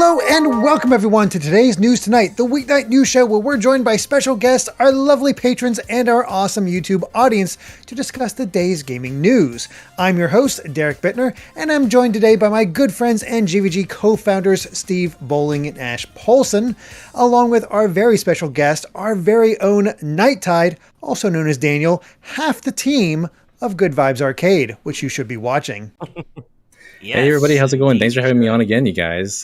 Hello and welcome everyone to today's News Tonight, the weeknight news show where we're joined by special guests, our lovely patrons, and our awesome YouTube audience to discuss the day's gaming news. I'm your host, Derek Bittner, and I'm joined today by my good friends and GVG co-founders, Steve Bowling and Ash Paulson, along with our very special guest, our very own NightTIDE, also known as Daniel, half the team of Good Vibes Arcade, which you should be watching. Yes, hey everybody, how's it going? Thanks for having me on again, you guys.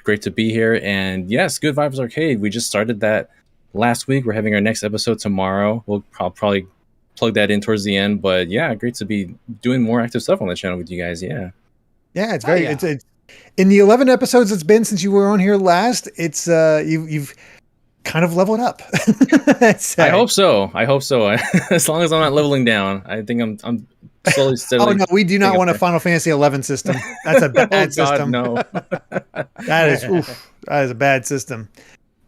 Great to be here. And yes, Good Vibes Arcade. We just started that last week. We're having our next episode tomorrow. We'll probably plug that in towards the end. But yeah, great to be doing more active stuff on the channel with you guys. Yeah, it's very. It's in the 11 episodes it's been since you were on here last. It's you've kind of leveled up. I hope so. As long as I'm not leveling down, I think I'm slowly, steadily. Oh no, we do not want a Final Fantasy 11 system. That's a bad system. No, that is a bad system.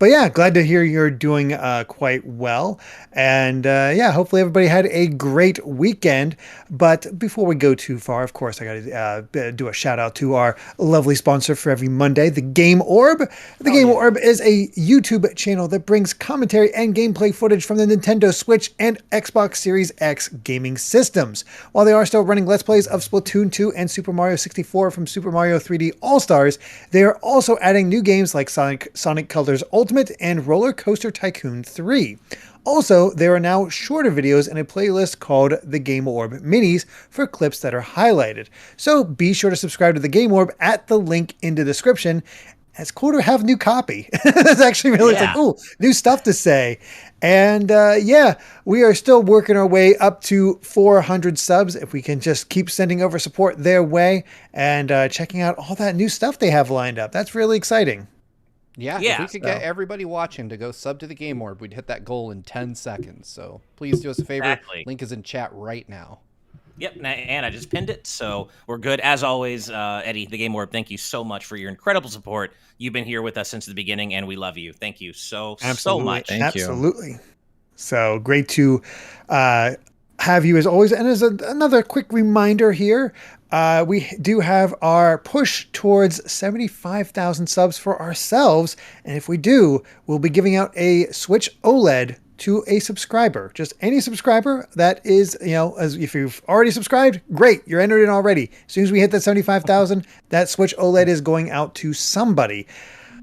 But yeah, glad to hear you're doing quite well. And hopefully everybody had a great weekend. But before we go too far, of course, I got to do a shout out to our lovely sponsor for every Monday, the Game Orb. The Game Orb is a YouTube channel that brings commentary and gameplay footage from the Nintendo Switch and Xbox Series X gaming systems. While they are still running Let's Plays of Splatoon 2 and Super Mario 64 from Super Mario 3D All-Stars, they are also adding new games like Sonic Colors Ultimate and Roller Coaster Tycoon 3. Also, there are now shorter videos in a playlist called the Game Orb Minis for clips that are highlighted. So be sure to subscribe to the Game Orb at the link in the description. It's cool to have new copy. It's actually really it's like, ooh, new stuff to say. And we are still working our way up to 400 subs. If we can just keep sending over support their way and checking out all that new stuff they have lined up. That's really exciting. Yeah, if we could get everybody watching to go sub to the Game Orb, we'd hit that goal in 10 seconds. So please do us a favor. Exactly. Link is in chat right now. Yep, and I just pinned it, so we're good. As always, Eddie, the Game Orb, thank you so much for your incredible support. You've been here with us since the beginning, and we love you. Thank you so much. Thank you. Absolutely. So great to have you as always. And as another quick reminder here, we do have our push towards 75,000 subs for ourselves. And if we do, we'll be giving out a Switch OLED to a subscriber. Just any subscriber that is, as if you've already subscribed, great, you're entered in already. As soon as we hit that 75,000, that Switch OLED is going out to somebody.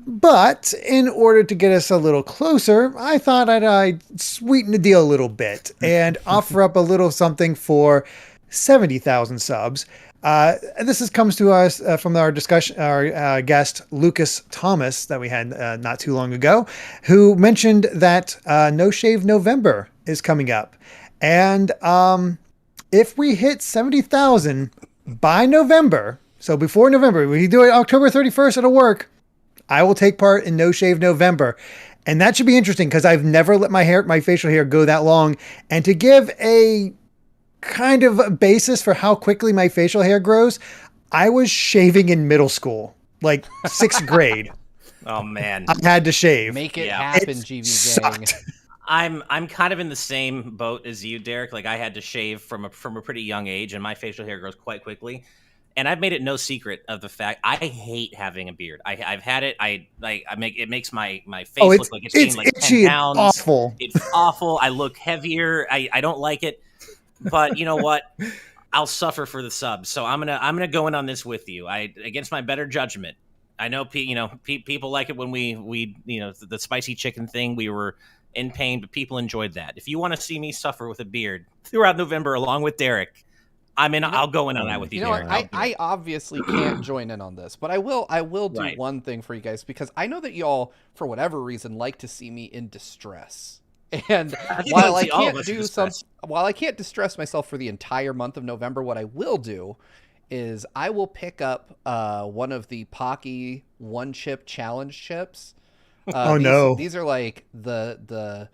But in order to get us a little closer, I thought I'd sweeten the deal a little bit and offer up a little something for 70,000 subs. This comes to us from our discussion, our guest Lucas Thomas that we had not too long ago, who mentioned that No Shave November is coming up, and if we hit 70,000 by November, so before November, we do it October 31st, it'll work. I will take part in No Shave November. And that should be interesting because I've never let my facial hair go that long. And to give a kind of a basis for how quickly my facial hair grows, I was shaving in middle school, like 6th grade. Oh man. I had to shave. Make it happen, GV gang. I'm kind of in the same boat as you, Derek. Like I had to shave from a pretty young age, and my facial hair grows quite quickly. And I've made it no secret of the fact I hate having a beard. I've had it. It makes my face look like it's gained like 10 pounds. It's awful. It's awful. I look heavier. I don't like it. But you know what? I'll suffer for the subs. So I'm gonna go in on this with you. Against my better judgment. I know people like it when we the spicy chicken thing. We were in pain, but people enjoyed that. If you want to see me suffer with a beard throughout November, along with Derek, I'll go in on that with you. I obviously can't join in on this, but I will do one thing for you guys, because I know that y'all, for whatever reason, like to see me in distress. And while I can't distress myself for the entire month of November, what I will do is I will pick up one of the Pocky one chip challenge chips. These are like the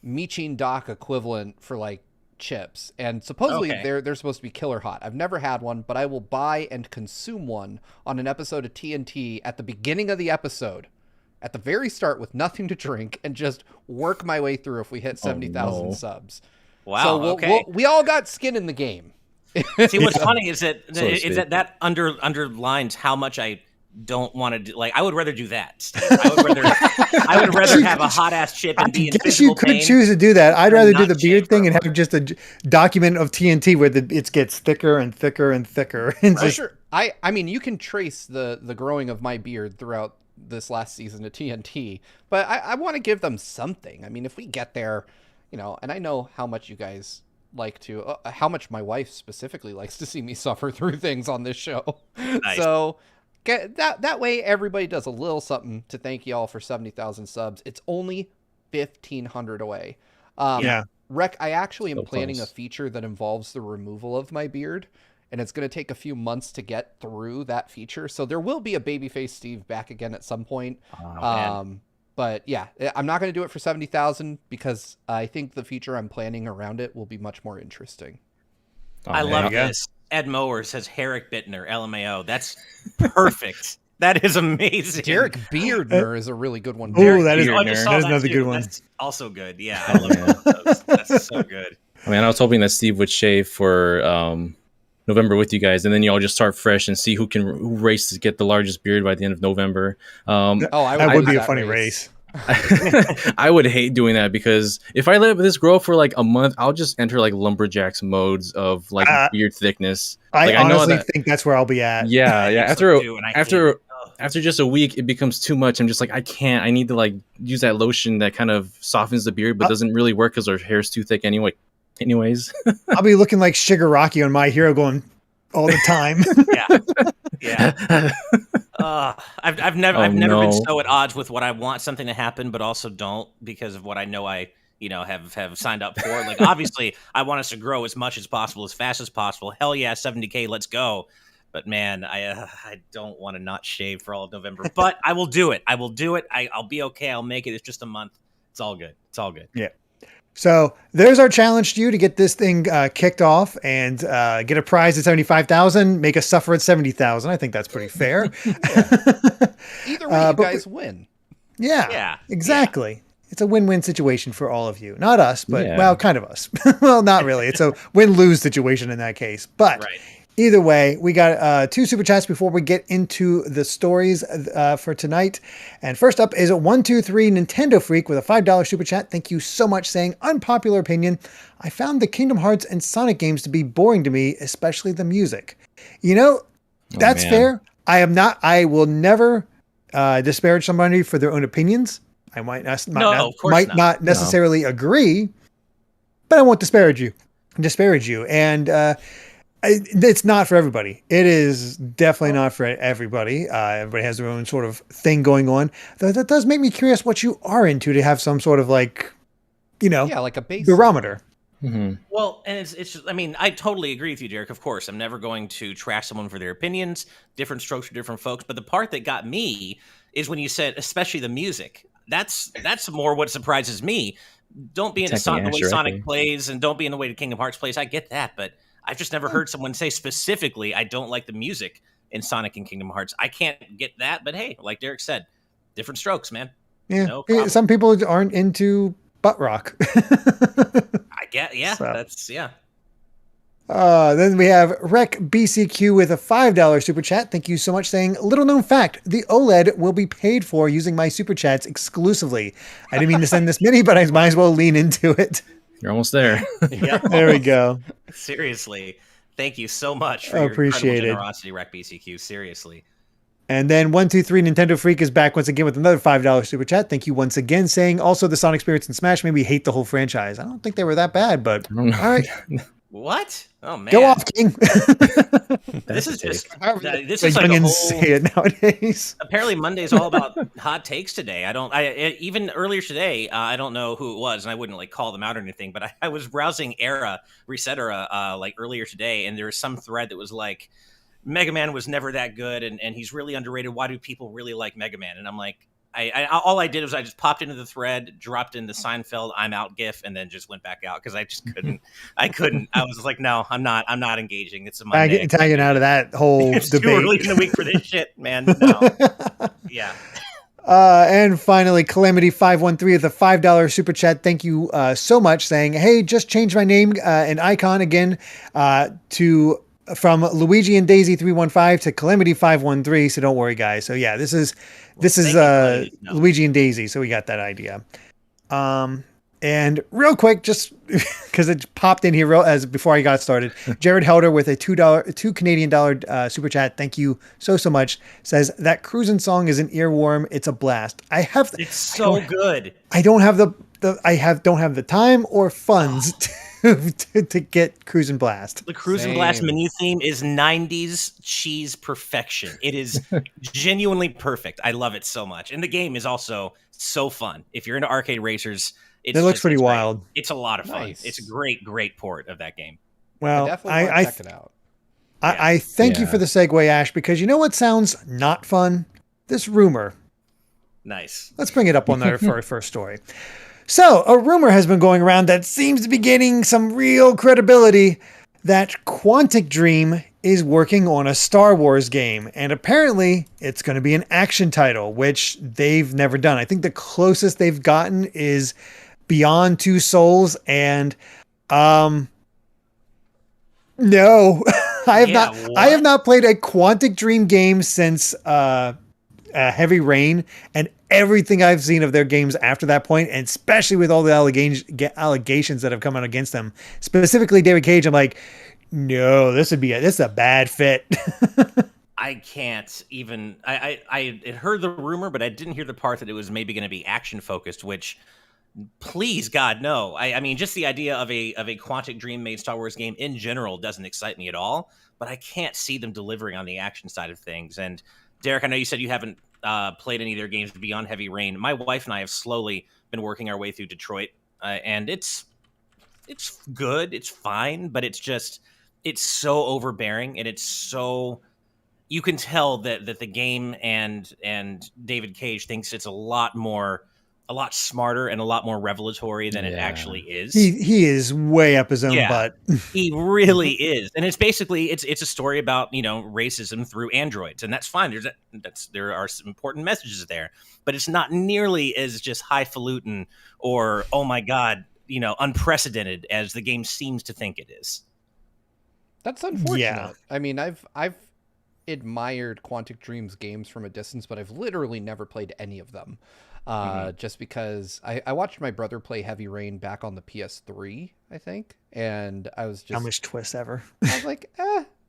Michin Dock equivalent for like chips, and supposedly they're supposed to be killer hot. I've never had one, but I will buy and consume one on an episode of TNT at the beginning of the episode, at the very start, with nothing to drink, and just work my way through if we hit 70,000 subs. Wow. So we all got skin in the game. See, what's funny is that underlines how much I don't want to do, like, I would rather do that, Steve. I would rather have a hot ass chip and be in physical you could pain. Choose to do that. I'd rather do the beard thing and have forever. just a document of TNT where it gets thicker and thicker and thicker. And just, sure. I mean, you can trace the growing of my beard throughout this last season of TNT, but I want to give them something. I mean, if we get there, and I know how much you guys like to, how much my wife specifically likes to see me suffer through things on this show. Nice. So get that way everybody does a little something to thank y'all for 70,000 subs. It's only 1,500 away. Rec, I actually am planning a feature that involves the removal of my beard, and it's going to take a few months to get through that feature. So there will be a babyface Steve back again at some point. But yeah, I'm not going to do it for 70,000 because I think the feature I'm planning around it will be much more interesting. I love this. Ed Mower says Herrick Bittner, LMAO. That's perfect. That is amazing. Derek Beardner is a really good one. Oh, that is another good one. That's also good. Yeah, I love those. That's so good. I mean, I was hoping that Steve would shave for November with you guys, and then you all just start fresh and see who races to get the largest beard by the end of November. That would be a funny race. I would hate doing that because if I let this grow for like a month, I'll just enter like lumberjacks modes of like beard thickness. I honestly think that's where I'll be at. Yeah. After just a week, it becomes too much. I'm just like, I can't. I need to like use that lotion that kind of softens the beard, but doesn't really work because our hair's too thick anyway. Anyways, I'll be looking like Shigaraki on My Hero, going all the time. Yeah. I've never been so at odds with what I want something to happen, but also don't because of what I know I have signed up for. Like, obviously, I want us to grow as much as possible, as fast as possible. Hell yeah, 70K, let's go. But man, I don't want to not shave for all of November. But I will do it. I'll be okay. I'll make it. It's just a month. It's all good. Yeah. So there's our challenge to you to get this thing kicked off and get a prize at 75,000, make us suffer at 70,000. I think that's pretty fair. Either way, you guys win. Yeah, exactly. Yeah. It's a win-win situation for all of you. Not us, but well, kind of us. Well, not really. It's a win-lose situation in that case. But either way, we got 2 super chats before we get into the stories for tonight. And first up is 123 Nintendo Freak with a $5 super chat. Thank you so much, saying, unpopular opinion, I found the Kingdom Hearts and Sonic games to be boring to me, especially the music. That's fair. I will never disparage somebody for their own opinions. I might not necessarily agree, but I won't disparage you. And it's not for everybody. It is definitely not for everybody. Everybody has their own sort of thing going on. That does make me curious what you are into to have some sort of like a base barometer. Mm-hmm. Well, and it's just, I mean, I totally agree with you, Derek. Of course, I'm never going to trash someone for their opinions. Different strokes for different folks. But the part that got me is when you said, especially the music. That's more what surprises me. Don't be in the way Sonic plays, and don't be in the way the Kingdom Hearts plays. I get that, but I've just never heard someone say specifically, I don't like the music in Sonic and Kingdom Hearts. I can't get that, but hey, like Derek said, different strokes, man. Yeah, no problem. Some people aren't into butt rock. I get, Then we have Rec BCQ with a $5 super chat. Thank you so much, saying, little known fact, the OLED will be paid for using my super chats exclusively. I didn't mean to send this many, but I might as well lean into it. You're almost there. There we go. Seriously. Thank you so much for your incredible generosity, Rec BCQ. Seriously. And then 123 Nintendo Freak is back once again with another $5 super chat. Thank you once again, saying, also the Sonic Spirits in Smash made me hate the whole franchise. I don't think they were that bad, but all right. What? Oh man! Go off, King. This is just this is like a whole. Say it nowadays. Apparently, Monday's all about hot takes today. Even earlier today, I don't know who it was, and I wouldn't like call them out or anything. But I was browsing Reset Era like earlier today, and there was some thread that was like, Mega Man was never that good, and he's really underrated. Why do people really like Mega Man? And I'm like, all I did was I just popped into the thread, dropped in the Seinfeld "I'm out" gif, and then just went back out because I just couldn't. I was like, no, I'm not engaging. It's a Monday. I get Italian out of that whole it's debate. Too early in the week for this shit, man. No. Yeah. And finally, Calamity 513 with a $5 super chat. Thank you so much, saying, hey, just changed my name and icon again to from Luigi and Daisy 315 to Calamity 513. So don't worry, guys. So yeah, this is Luigi and Daisy. So we got that idea. And real quick, just because it popped in here as before I got started, Jared Helder with a $2 Canadian dollar super chat. Thank you so much. Says that cruising song is an earworm. It's a blast. It's so good. I don't have don't have the time or funds to get Cruisin' Blast. The Cruisin' Blast menu theme is 90s cheese perfection. It is genuinely perfect. I love it so much. And the game is also so fun. If you're into arcade racers, it looks pretty wild. It's a lot of fun. Nice. It's a great port of that game. Well, I definitely want to check it out. I thank you for the segue, Ash, because you know what sounds not fun? This rumor. Nice. Let's bring it up on for our first story. So, a rumor has been going around that seems to be gaining some real credibility that Quantic Dream is working on a Star Wars game. And apparently, it's going to be an action title, which they've never done. I think the closest they've gotten is Beyond Two Souls. And, no, I have not played a Quantic Dream game since Heavy Rain, and everything I've seen of their games after that point, and especially with all the allegations that have come out against them, specifically David Cage, I'm like, no, this is a bad fit. I can't even. I had heard the rumor, but I didn't hear the part that it was maybe going to be action focused. Which, please God, no. I mean, just the idea of a Quantic Dream made Star Wars game in general doesn't excite me at all. But I can't see them delivering on the action side of things. And Derek, I know you said you haven't played any of their games beyond Heavy Rain. My wife and I have slowly been working our way through Detroit, and it's good, it's fine, but it's so overbearing, and it's so, you can tell that the game and David Cage thinks it's a lot smarter and a lot more revelatory than it actually is. He is way up his own butt. He really is. And it's basically, it's a story about, racism through androids. And that's fine. There are some important messages there, but it's not nearly as just highfalutin or, oh my God, unprecedented as the game seems to think it is. That's unfortunate. Yeah. I mean, I've admired Quantic Dream's games from a distance, but I've literally never played any of them. Just because I watched my brother play Heavy Rain back on the PS3, I think, and I was just... Dumbest twist ever. I was like,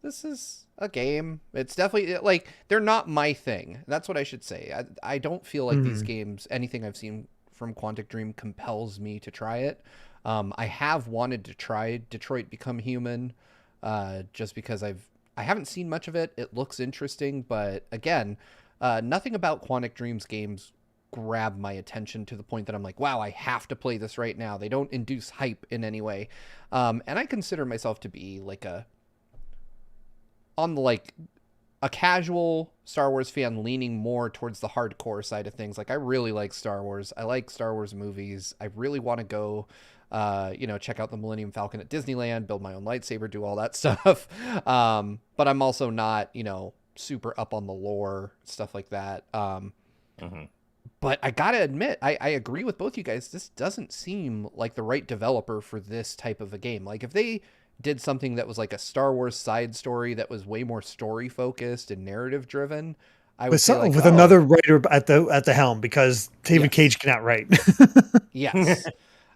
this is a game. It's definitely, like, they're not my thing. That's what I should say. I don't feel like these games, anything I've seen from Quantic Dream compels me to try it. I have wanted to try Detroit Become Human, just because I haven't seen much of it. It looks interesting, but again, nothing about Quantic Dream's games grab my attention to the point that I'm like, wow, I have to play this right now. They don't induce hype in any way. And I consider myself to be like a casual Star Wars fan leaning more towards the hardcore side of things. Like, I really like Star Wars. I like Star Wars movies. I really want to go, check out the Millennium Falcon at Disneyland, build my own lightsaber, do all that stuff. But I'm also not, super up on the lore, stuff like that. But I gotta admit, I agree with both you guys. This doesn't seem like the right developer for this type of a game. Like, if they did something that was like a Star Wars side story that was way more story focused and narrative driven, I would say like, with another writer at the helm, because David Cage cannot write. Yes.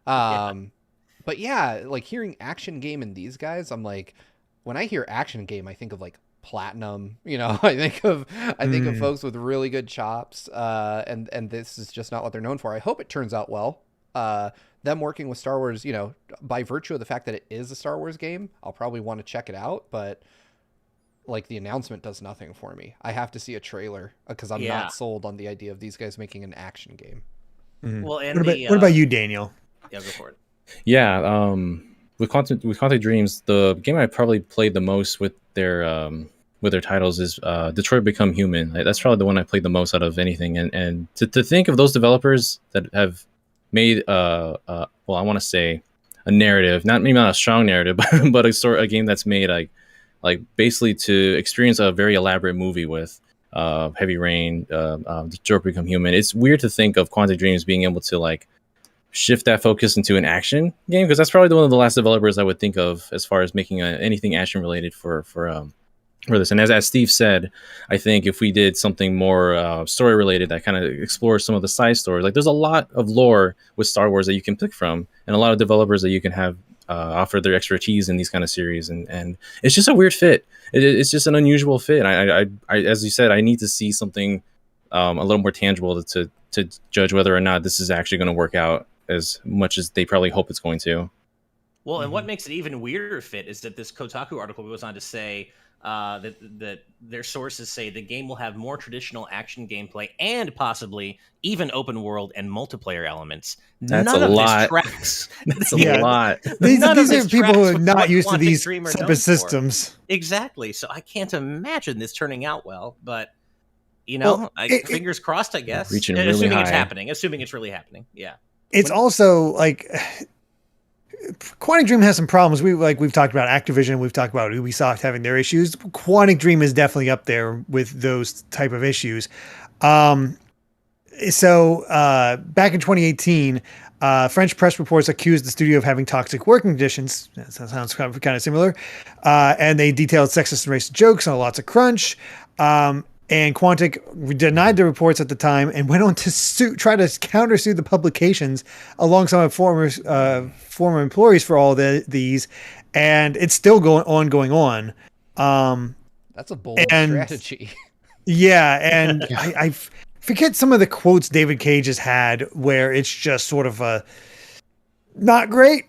But yeah, like hearing action game in these guys, I'm like, when I hear action game, I think of like Platinum, I think of folks with really good chops, and this is just not what they're known for. I hope it turns out well. Them working with Star Wars, by virtue of the fact that it is a Star Wars game, I'll probably want to check it out, but like the announcement does nothing for me. I have to see a trailer because I'm not sold on the idea of these guys making an action game. Well, and what about you, Daniel? Yeah, go for it. Yeah, with Quantic Dreams, the game I probably played the most with their titles is Detroit Become Human. That's probably the one I played the most out of anything. And to think of those developers that have made I want to say a narrative, maybe not a strong narrative, but a game that's made like basically to experience a very elaborate movie with Heavy Rain, Detroit Become Human. It's weird to think of Quantic Dreams being able to like shift that focus into an action game, because that's probably one of the last developers I would think of as far as making anything action related for this. And as Steve said, I think if we did something more story related that kind of explores some of the side stories, like there's a lot of lore with Star Wars that you can pick from, and a lot of developers that you can have offer their expertise in these kind of series, and it's just a weird fit. It's just an unusual fit. I as you said, I need to see something a little more tangible to judge whether or not this is actually going to work out as much as they probably hope it's going to. Well, and what makes it even weirder fit is that this Kotaku article goes on to say that their sources say the game will have more traditional action gameplay and possibly even open world and multiplayer elements. That's None a of lot. This tracks. That's a lot. These are people who are not used to these type of systems. Exactly. So I can't imagine this turning out well, but you know, fingers crossed, I guess. Reaching really assuming high. It's happening. Assuming it's really happening. Yeah. It's also like Quantic Dream has some problems. We've talked about Activision, we've talked about Ubisoft having their issues. Quantic Dream is definitely up there with those type of issues. So back in 2018, French press reports accused the studio of having toxic working conditions. That sounds kind of similar. And they detailed sexist and racist jokes and lots of crunch. And Quantic denied the reports at the time and went on to try to countersue the publications alongside former employees for all these. And it's still going on. That's a bold strategy. Yeah. And I forget some of the quotes David Cage has had where it's just sort of not great.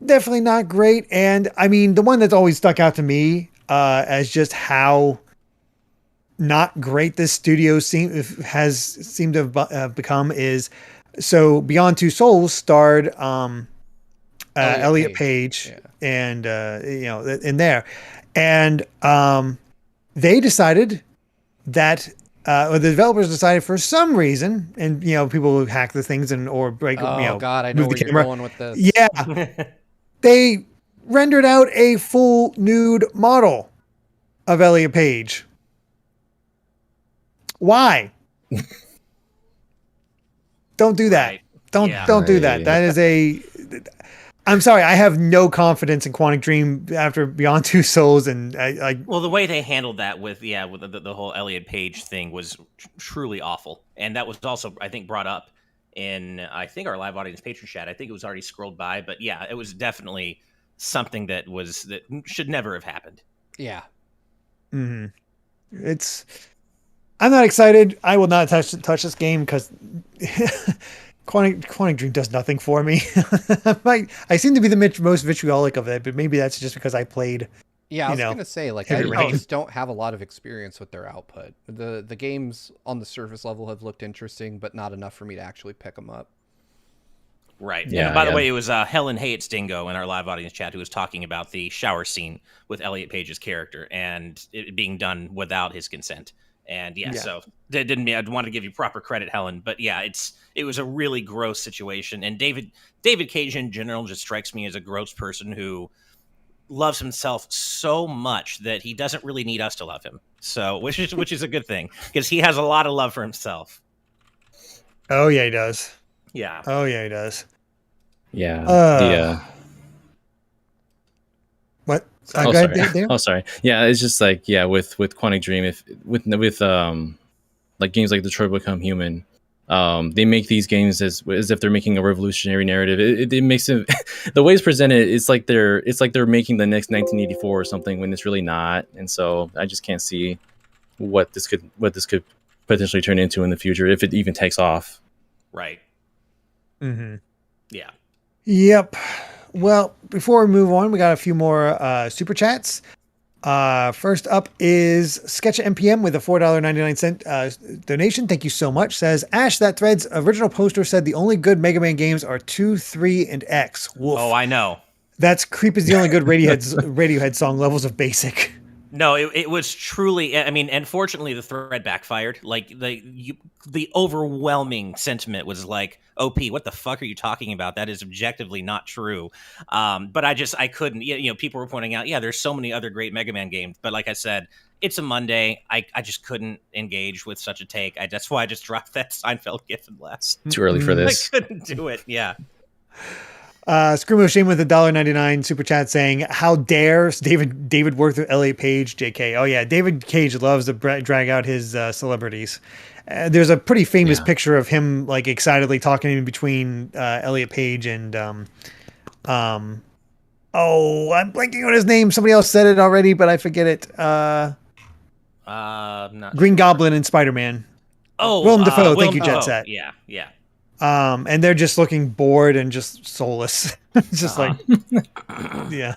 Definitely not great. And I mean, the one that's always stuck out to me as just how not great this studio has seemed to have become is, so Beyond Two Souls starred Elliot Page and in there, and they decided that or the developers decided for some reason, and people who hack the things or break God, I know where you're going with this. Yeah. They rendered out a full nude model of Elliot Page. Why? Don't do that. Right. Don't do that. That is I'm sorry. I have no confidence in Quantic Dream after Beyond Two Souls, and well, the way they handled that with the whole Elliot Page thing was truly awful, and that was also, I think, brought up in our live audience patron chat. I think it was already scrolled by, but yeah, it was definitely something that should never have happened. Yeah. Mm-hmm. I'm not excited. I will not touch this game because Quantic Dream does nothing for me. I seem to be the most vitriolic of it, but maybe that's just because I played. Yeah, I was gonna say, I just don't have a lot of experience with their output. The games on the surface level have looked interesting, but not enough for me to actually pick them up. Right. Yeah. And by the way, it was Helen Hayes Dingo in our live audience chat who was talking about the shower scene with Elliot Page's character and it being done without his consent. And so I'd want to give you proper credit, Helen, but yeah, it was a really gross situation. And David Cage in general just strikes me as a gross person who loves himself so much that he doesn't really need us to love him. So, which is a good thing because he has a lot of love for himself. Oh yeah, he does. Yeah. Oh yeah, he does. Yeah. What? Sorry. Yeah, it's just with Quantic Dream, with like games like Detroit Become Human, they make these games as if they're making a revolutionary narrative. It makes it the way it's presented. It's like they're making the next 1984 or something when it's really not. And so I just can't see what this could potentially turn into in the future if it even takes off. Right. Mm-hmm. Yeah. Yep. Well, before we move on, we got a few more super chats. First up is Sketch NPM with a $4.99 donation. Thank you so much. Says, Ash, that thread's original poster said the only good Mega Man games are 2, 3, and X. Woof. Oh, I know. That's Creep is the only good Radiohead song levels of basic. No, it was truly. I mean, and fortunately, the thread backfired. Like the overwhelming sentiment was like, "OP, what the fuck are you talking about? That is objectively not true." But I couldn't. People were pointing out, there's so many other great Mega Man games. But like I said, it's a Monday. I just couldn't engage with such a take. That's why I just dropped that Seinfeld gif and left. Too early for this. I couldn't do it. Yeah. Screamo Shane with $1.99 super chat saying, "How dare David work with Elliot Page, JK?" Oh yeah, David Cage loves to drag out his celebrities. There's a pretty famous picture of him like excitedly talking in between Elliot Page and I'm blanking on his name. Somebody else said it already, but I forget it. Green Goblin and Spider-Man. Oh, Willem Dafoe. Thank you, Dafoe. Jet Set. Yeah. And they're just looking bored and just soulless. It's just like, yeah.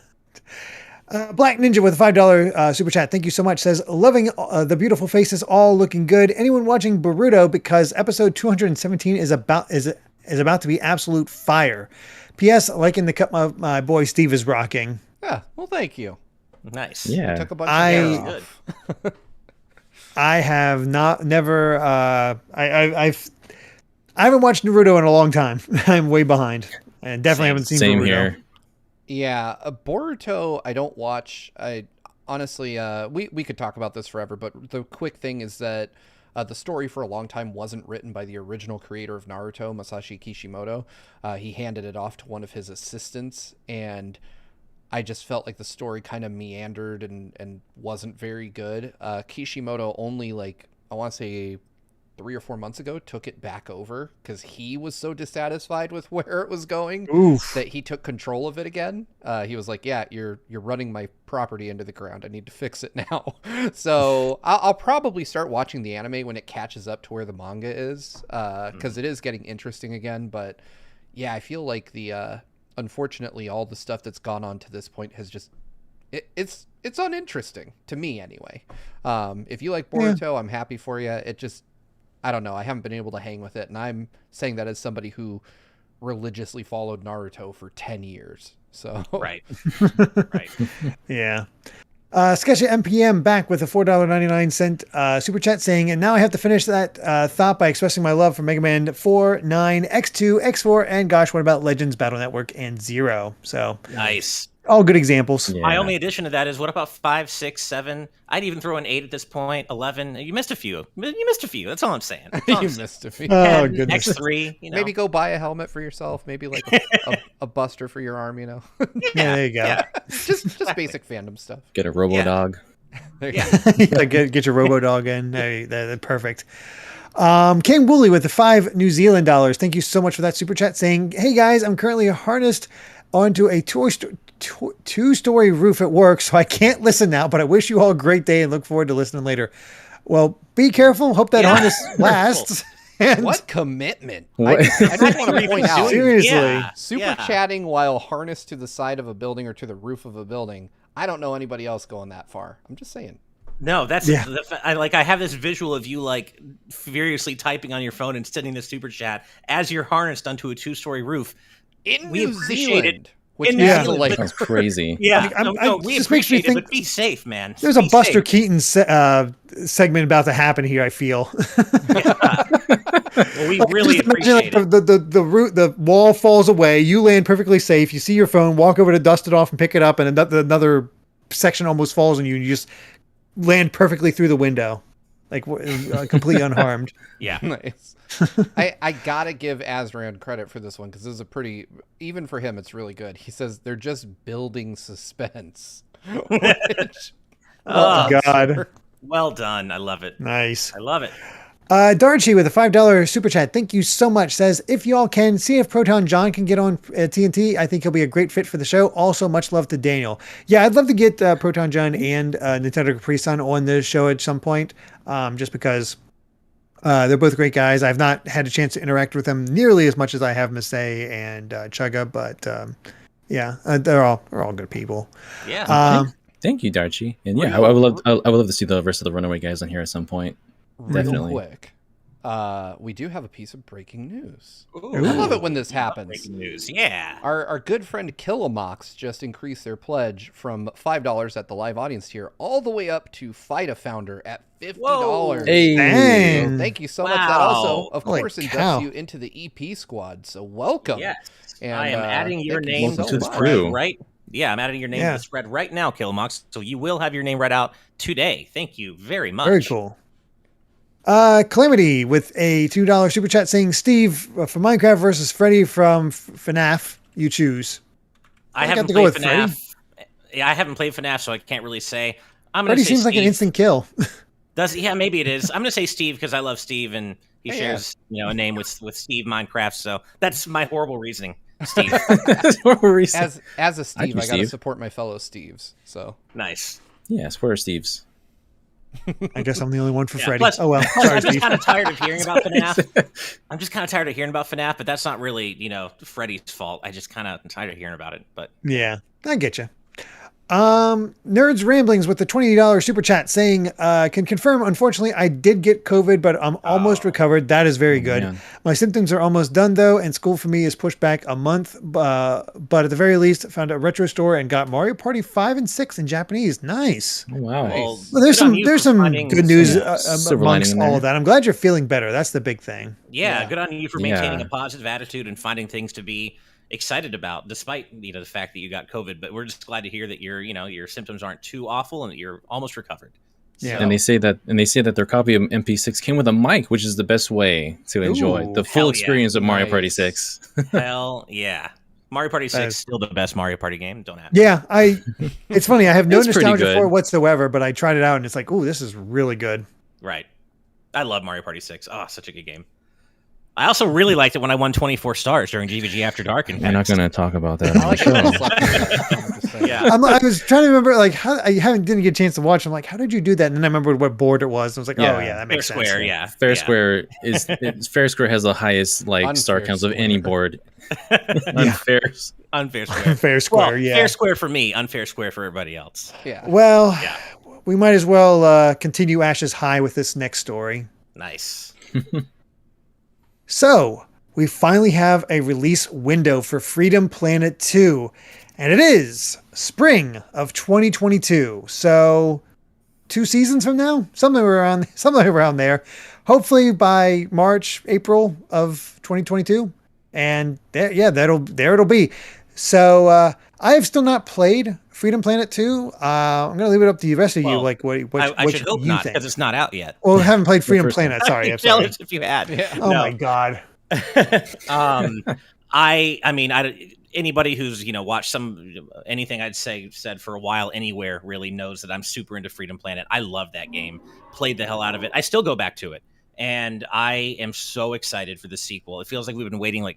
Black Ninja with a $5 super chat. Thank you so much. Says, loving the beautiful faces, all looking good. Anyone watching Boruto, because episode 217 is about to be absolute fire. P.S. Liking the cut my boy Steve is rocking. Yeah, well, thank you. Nice. Yeah, took a bunch of hair off. I have never. I haven't watched Naruto in a long time. I'm way behind, and definitely haven't seen Boruto. Here. Yeah, Boruto I don't watch. I honestly, we could talk about this forever, but the quick thing is that the story for a long time wasn't written by the original creator of Naruto, Masashi Kishimoto. He handed it off to one of his assistants, and I just felt like the story kind of meandered and wasn't very good. Kishimoto only, like, I want to say 3 or 4 months ago, took it back over because he was so dissatisfied with where it was going that he took control of it again. He was like, yeah, you're running my property into the ground. I need to fix it now. So I'll probably start watching the anime when it catches up to where the manga is, because it is getting interesting again. But yeah, I feel like unfortunately, all the stuff that's gone on to this point has just it's uninteresting to me anyway. If you like Boruto, I'm happy for you. It just, I don't know. I haven't been able to hang with it, and I'm saying that as somebody who religiously followed Naruto for 10 years. So right. Yeah. Sketchy MPM back with a $4.99 super chat saying, and now I have to finish that thought by expressing my love for Mega Man 4, 9, X2, X4, and gosh, what about Legends, Battle Network, and Zero? So nice. All good examples. Yeah. My only addition to that is, what about 5, 6, 7? I'd even throw an 8 at this point. 11. You missed a few. That's all I'm saying. Missed a few. Oh, goodness. X3. Maybe go buy a helmet for yourself. Maybe like a buster for your arm. Yeah, there you go. Yeah. Just basic fandom stuff. Get a Robo-Dog. Get your Robo-Dog in. They're perfect. King Woolley with the $5 New Zealand dollars. Thank you so much for that super chat saying, hey guys, I'm currently harnessed onto a two-story roof at work, so I can't listen now, but I wish you all a great day and look forward to listening later. Well, be careful. Hope that harness lasts. What commitment. I just want to point out. Seriously. Super chatting while harnessed to the side of a building or to the roof of a building. I don't know anybody else going that far. I'm just saying. No, that's I have this visual of you like furiously typing on your phone and sending the super chat as you're harnessed onto a 2-story roof. We appreciate it. Which that's crazy. Yeah, we appreciate it, but be safe, man. There's a Buster Keaton segment about to happen here, I feel. Well, we really appreciate it. The wall falls away, you land perfectly safe, you see your phone, walk over to dust it off and pick it up, and another section almost falls on you, and you just land perfectly through the window, like completely unharmed. Yeah. Nice. I gotta give Azran credit for this one, because this is a pretty, even for him, it's really good. He says they're just building suspense. Oh God. Well done. I love it. Nice. I love it. Darchi with a $5 super chat. Thank you so much. Says, if y'all can, see if Proton John can get on TNT. I think he'll be a great fit for the show. Also, much love to Daniel. Yeah, I'd love to get Proton John and Nintendo Capri Sun on the show at some point, just because they're both great guys. I've not had a chance to interact with them nearly as much as I have Masay and Chugga, but they're all good people. Yeah. Thank you, Darchi. And yeah, I would love to see the rest of the Runaway guys on here at some point. Definitely. Real quick, we do have a piece of breaking news. Ooh. I love it when this happens. Breaking news, yeah. Our good friend Killamox just increased their pledge from $5 at the live audience tier all the way up to Fight a Founder at $50. Hey. So thank you so much. That also, of course, inducts you into the EP squad. So welcome. Yes. And, I am adding your name to the crew. Right. Yeah, I'm adding your name to the spread right now, Killamox. So you will have your name read out today. Thank you very much. Very cool. Calamity with a $2 super chat saying, Steve, from Minecraft versus Freddy from FNAF, you choose. I haven't played FNAF. Yeah, I haven't played FNAF, so I can't really say. I'm gonna Freddy say seems Steve. Like an instant kill. Yeah, maybe it is. I'm gonna say Steve because I love Steve and he shares a name with Steve Minecraft. So that's my horrible reasoning. Steve. As a Steve, I gotta support my fellow Steves. So nice. Yeah, support our Steves. I guess I'm the only one for Freddy. Plus, oh well. Sorry, I'm just kind of tired of hearing about FNAF. But that's not really, Freddy's fault. I just kind of tired of hearing about it. But yeah, I get you. Nerds Ramblings with the $20 super chat saying, can confirm, unfortunately, I did get COVID, but I'm almost recovered. That is very good. Man. My symptoms are almost done, though, and school for me is pushed back a month. But at the very least, found a retro store and got Mario Party 5 and 6 in Japanese. Nice. Oh, wow. Well, there's some good news amongst all of that. I'm glad you're feeling better. That's the big thing. Yeah. Good on you for maintaining a positive attitude and finding things to be excited about, despite the fact that you got COVID. But we're just glad to hear that your symptoms aren't too awful and that you're almost recovered. Yeah, so. and they say that their copy of MP6 came with a mic, which is the best way to enjoy the full experience of Mario Party 6. Hell yeah. Mario Party 6 is still the best Mario Party game. Don't have Yeah, it's funny. I have no nostalgia for it whatsoever, but I tried it out and it's like, oh, this is really good. Right. I love Mario Party 6. Oh, such a good game. I also really liked it when I won 24 stars during GVG After Dark. We're not going to talk about that. Yeah, I was trying to remember how didn't get a chance to watch. I'm like, how did you do that? And then I remembered what board it was. I was like, oh yeah, that makes sense. Fair Square Fair Square has the highest star counts of any board. Unfair Square. Fair Square. Yeah. Fair Square for me. Unfair Square for everybody else. Yeah. Well, we might as well continue Ash's high with this next story. Nice. So, we finally have a release window for Freedom Planet 2, and it is spring of 2022. So, 2 seasons from now, something around there. Hopefully by March, April of 2022, and there it'll be. So, I have still not played Freedom Planet 2. I'm going to leave it up to the rest of you. Like, what I should hope not, because it's not out yet. Well, I haven't played Freedom Planet. Sorry. I'm sorry. If you had. Yeah. Oh my God. Anybody who's watched anything I'd said for a while anywhere really knows that I'm super into Freedom Planet. I love that game. Played the hell out of it. I still go back to it, and I am so excited for the sequel. It feels like we've been waiting I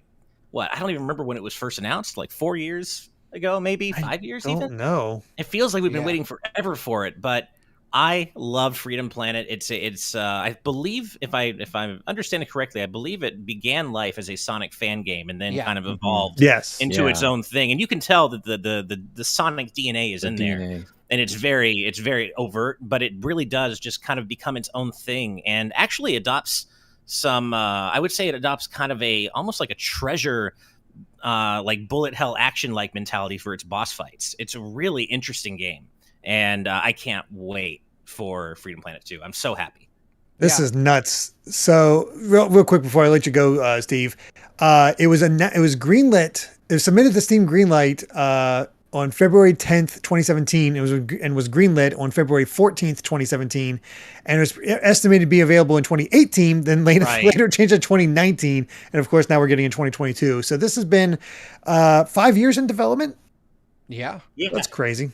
don't even remember when it was first announced. 4 years ago, maybe 5 years. I don't know. It feels like we've been waiting forever for it, but I love Freedom Planet. It's I believe if I understand it correctly, I believe it began life as a Sonic fan game and then kind of evolved into its own thing. And you can tell that the Sonic DNA is in there, and it's very overt, but it really does just kind of become its own thing and actually adopts some. I would say it adopts kind of almost like a treasure. Bullet hell action mentality for its boss fights. It's a really interesting game, and I can't wait for Freedom Planet 2. I'm so happy. This is nuts. So real quick before I let you go, Steve, it was greenlit. It was submitted to Steam Greenlight on February 10th, 2017. It was greenlit on February 14th, 2017, and it was estimated to be available in 2018. Then later changed to 2019, and of course now we're getting in 2022. So this has been 5 years in development. Yeah, that's crazy.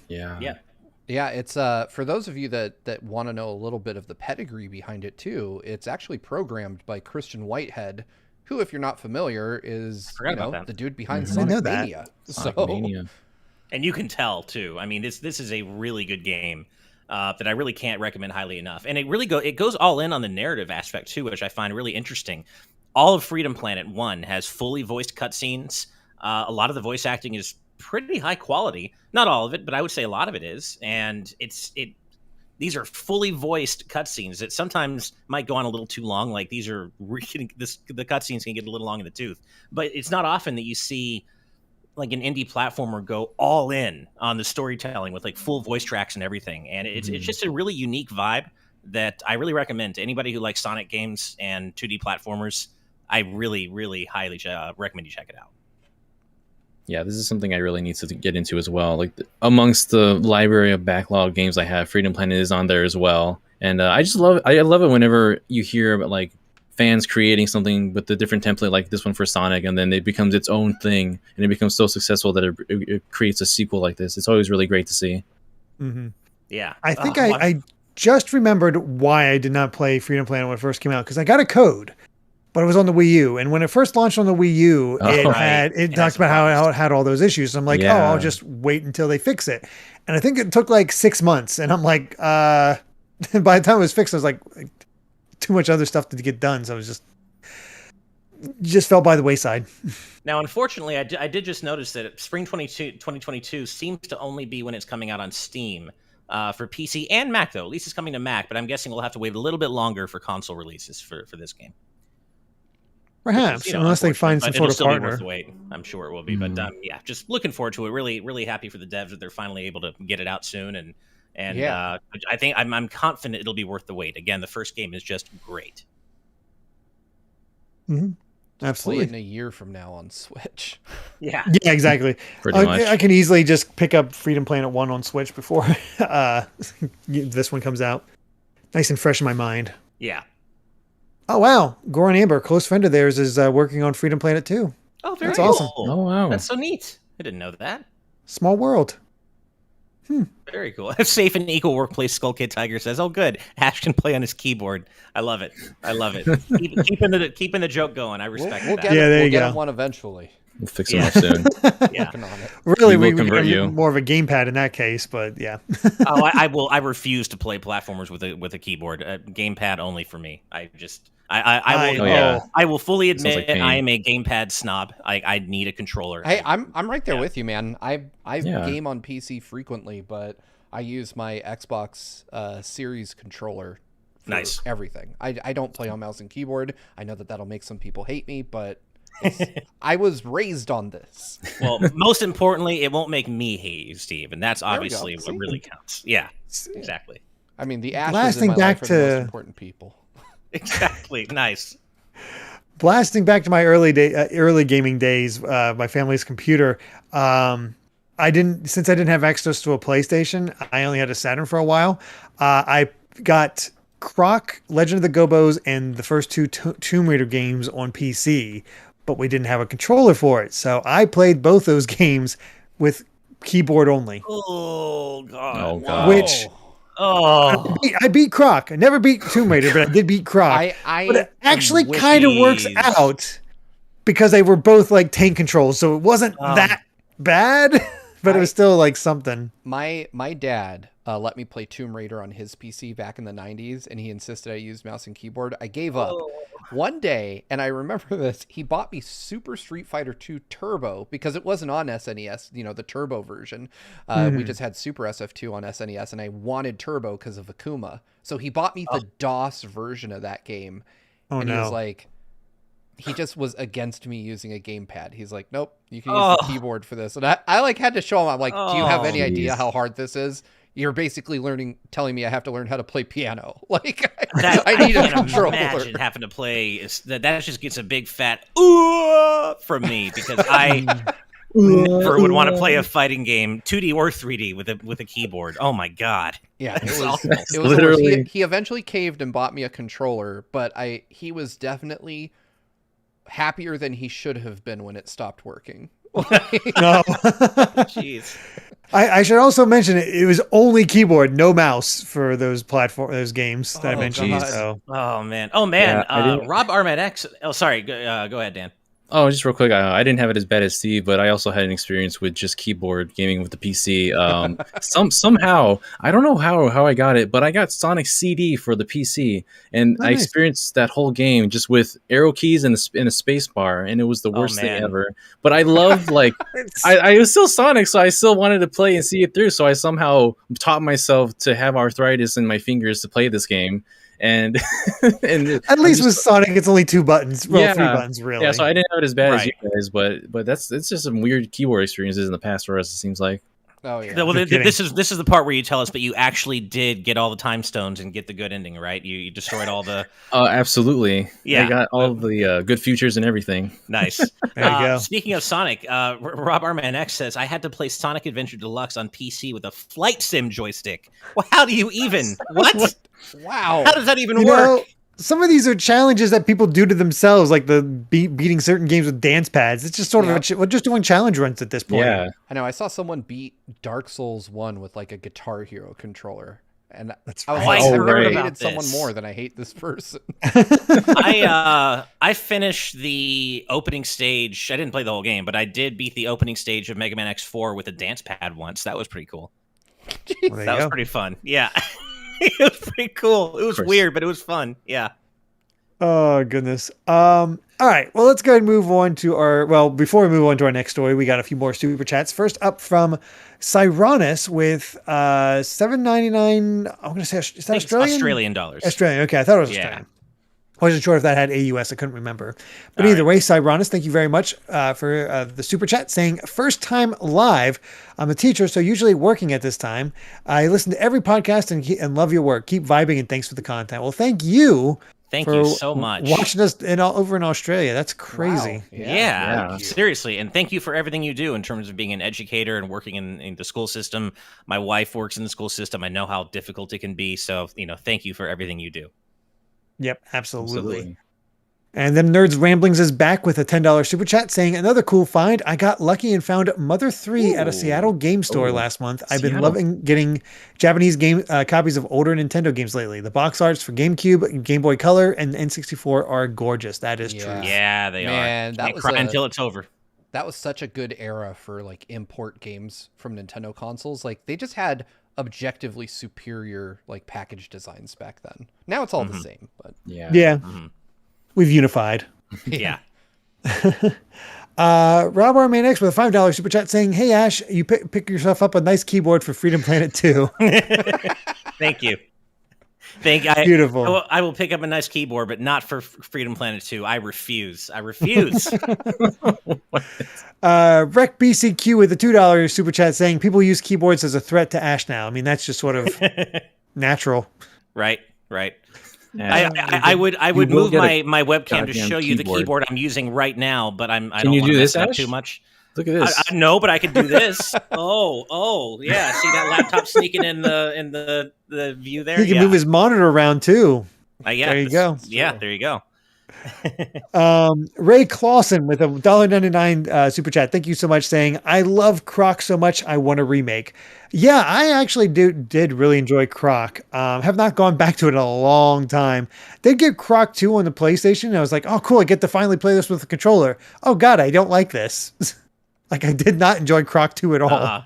Yeah, it's for those of you that want to know a little bit of the pedigree behind it too. It's actually programmed by Christian Whitehead, who, if you're not familiar, is the dude behind Sonic Mania. And you can tell too. I mean, this is a really good game that I really can't recommend highly enough. And it goes all in on the narrative aspect too, which I find really interesting. All of Freedom Planet 1 has fully voiced cutscenes. A lot of the voice acting is pretty high quality. Not all of it, but I would say a lot of it is. And these are fully voiced cutscenes that sometimes might go on a little too long. Like the cutscenes can get a little long in the tooth. But it's not often that you see an indie platformer go all in on the storytelling with full voice tracks and everything. And it's just a really unique vibe that I really recommend to anybody who likes Sonic games and 2D platformers. I really, really highly recommend you check it out. Yeah, this is something I really need to get into as well. Amongst the library of backlog games I have, Freedom Planet is on there as well. And I just love I love it whenever you hear about like fans creating something with a different template like this one for Sonic, and then it becomes its own thing, and it becomes so successful that it creates a sequel like this. It's always really great to see. Mm-hmm. Yeah. I think I just remembered why I did not play Freedom Planet when it first came out, because I got a code, but it was on the Wii U. And when it first launched on the Wii U, it talked about how it had all those issues. So I'm like, I'll just wait until they fix it. And I think it took like 6 months. And I'm like, by the time it was fixed, I was like too much other stuff to get done. So I was just fell by the wayside. Now, unfortunately, I did just notice that Spring 2022 seems to only be when it's coming out on Steam for PC and Mac, though. At least it's coming to Mac, but I'm guessing we'll have to wait a little bit longer for console releases for this game. Perhaps, unless they find some sort of partner. Worth the wait. I'm sure it will be, but yeah, just looking forward to it. Really, really happy for the devs that they're finally able to get it out soon, and I think I'm confident it'll be worth the wait. Again, the first game is just great. Mm-hmm. Absolutely. Play it in a year from now on Switch. Yeah, exactly. Pretty much. I can easily just pick up Freedom Planet 1 on Switch before this one comes out. Nice and fresh in my mind. Yeah. Oh, wow. Goran Amber, close friend of theirs, is working on Freedom Planet 2. Oh, very That's cool. awesome. Oh, wow. That's so neat. I didn't know that. Small world. Very cool. A safe and equal workplace, Skull Kid Tiger says. Oh, good. Ash can play on his keyboard. I love it. Keeping the joke going. I respect we'll that. Get we'll get him one eventually. We'll fix it up soon. Yeah. Really, we convert you more of a gamepad in that case, but yeah. I refuse to play platformers with a keyboard. Gamepad only for me. I will fully admit I am a gamepad snob. I need a controller. Hey, I'm right there with you, man. I game on PC frequently, but I use my Xbox Series controller for everything. I don't play on mouse and keyboard. I know that'll make some people hate me, but I was raised on this. Well, most importantly, it won't make me hate you, Steve, and that's obviously what really counts. Yeah, exactly. I mean, the ashes in my life are the most important people. Exactly. Nice. Blasting back to my early gaming days, my family's computer. Since I didn't have access to a PlayStation, I only had a Saturn for a while. I got Croc, Legend of the Gobos, and the first two Tomb Raider games on PC, but we didn't have a controller for it. So I played both those games with keyboard only. Oh God! Which I beat Croc. I never beat Tomb Raider, but I did beat Croc. But it actually kind of works out because they were both like tank controls, so it wasn't that bad. But it was still like something. My dad let me play Tomb Raider on his PC back in the 90s, and he insisted I use mouse and keyboard. I gave up. One day, and I remember this, he bought me Super Street Fighter 2 Turbo because it wasn't on SNES, the Turbo version. We just had Super SF2 on SNES, and I wanted Turbo because of Akuma. So he bought me the DOS version of that game. He was like, he just was against me using a gamepad. He's like, nope, you can use the keyboard for this. And I like had to show him, I'm like, do you have any idea how hard this is? You're basically telling me I have to learn how to play piano. Like, I need a controller. Imagine having to play. That just gets a big fat ooh from me because I never would want to play a fighting game, 2D or 3D, with a keyboard. Oh my God. Yeah, it was literally. He eventually caved and bought me a controller, but he was definitely happier than he should have been when it stopped working. No. Jeez. I should also mention it was only keyboard, no mouse for those games that I mentioned. So. Oh man. Yeah, Rob Armet X. Oh, sorry. Go ahead, Dan. Oh, just real quick. I didn't have it as bad as Steve, but I also had an experience with just keyboard gaming with the PC. Somehow, I don't know how I got it, but I got Sonic CD for the PC, and I experienced that whole game just with arrow keys and a space bar, and it was the worst thing ever. But I loved I was still Sonic, so I still wanted to play and see it through. So I somehow taught myself to have arthritis in my fingers to play this game. And at least with Sonic, it's only 2 buttons. Well, 3 buttons, really. Yeah, so I didn't have it as bad as you guys, but it's just some weird keyboard experiences in the past for us, it seems like. Oh yeah. Well, this is the part where you tell us, but you actually did get all the time stones and get the good ending, right? You destroyed all the. Oh, absolutely. Yeah, I got all the good futures and everything. Nice. There you go. Speaking of Sonic, Rob Arman X says I had to play Sonic Adventure Deluxe on PC with a flight sim joystick. Well, how do you even? What? Wow. How does that even work? Know, some of these are challenges that people do to themselves, like the beating certain games with dance pads. It's just sort of we're just doing challenge runs at this point. Yeah, I know. I saw someone beat Dark Souls 1 with like a Guitar Hero controller, and That's I was right. like, I I heard hated about someone this. more than I hate this person. I finished the opening stage. I didn't play the whole game, but I did beat the opening stage of Mega Man X4 with a dance pad once. That was pretty cool. Well, That was pretty fun. Yeah. It was pretty cool. It was weird, but it was fun. Yeah. Oh goodness. All right. Well, let's go ahead and move on to our. Well, before we move on to our next story, we got a few more super chats. First up from Cyronus with $7.99. I'm gonna say, is that Australian? Australian dollars. Australian. Okay, I thought it was Yeah. Australian. I wasn't sure if that had AUS. I couldn't remember. But either way, Cyronus, thank you very much for the super chat saying, first time live. I'm a teacher, so usually working at this time. I listen to every podcast and love your work. Keep vibing and thanks for the content. Well, thank you. Thank for you so much. watching us over in Australia. That's crazy. Wow. Yeah, seriously. And thank you for everything you do in terms of being an educator and working in the school system. My wife works in the school system. I know how difficult it can be. So, thank you for everything you do. Yep, absolutely. And then Nerds Ramblings is back with a $10 super chat saying, another cool find. I got lucky and found Mother 3 at a Seattle game store last month. I've been loving getting Japanese game copies of older Nintendo games lately. The box arts for GameCube, Game Boy Color, and N64 are gorgeous. That is true. Yeah, they are. That was cry until it's over. That was such a good era for like import games from Nintendo consoles. Like they just had objectively superior like package designs back then. Now it's all the same, but yeah. We've unified. Yeah. Rob Arman X with a $5 super chat saying, hey Ash, you pick yourself up a nice keyboard for Freedom Planet 2. Thank you. Beautiful. I will pick up a nice keyboard, but not for Freedom Planet 2. I refuse. Rec BCQ with a $2 super chat saying people use keyboards as a threat to Ash now. I mean, that's just sort of natural. Right. I would move my webcam to show you the keyboard I'm using right now, but I don't want to mess it up too much. Look at this. I know, but I can do this. Oh, yeah. See that laptop sneaking in the view there? He can move his monitor around too. There you go. Yeah, there you go. Ray Clausen with a $1.99 super chat. Thank you so much saying, I love Croc so much I want a remake. Yeah, I actually did really enjoy Croc. Have not gone back to it in a long time. Did get Croc 2 on the PlayStation and I was like, oh cool, I get to finally play this with a controller. Oh god, I don't like this. Like I did not enjoy Croc 2 at all.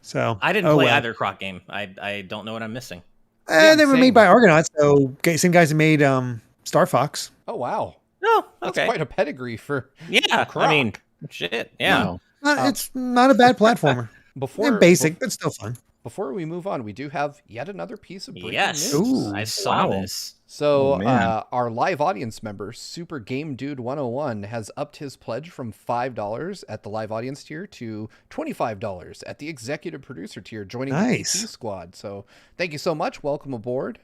So I didn't play either Croc game. I don't know what I'm missing. They were made by Argonauts, so same guys that made Star Fox. Oh wow. Oh, that's okay. quite a pedigree for Croc. I mean, shit. Yeah. Wow. It's not a bad platformer. They're basic, but still fun. Before we move on, we do have yet another piece of breaking news. Ooh, I saw this. So our live audience member, Super Game Dude 101, has upped his pledge from $5 at the live audience tier to $25 at the executive producer tier, joining the AP squad. So thank you so much. Welcome aboard.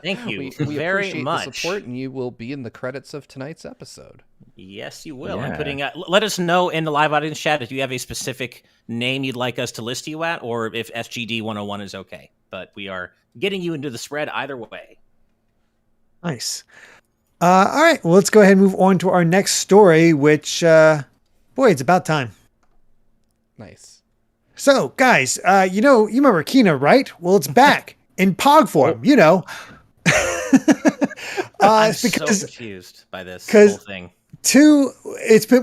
Thank you we very appreciate much. the support, and you will be in the credits of tonight's episode. Yes, you will. I'm putting. Let us know in the live audience chat if you have a specific name you'd like us to list you at, or if SGD 101 is okay. But we are getting you into the spread either way. Nice. All right. Well, let's go ahead and move on to our next story, which, boy, it's about time. Nice. So, guys, you remember Kina, right? Well, it's back in POG form, I'm so confused by this whole thing.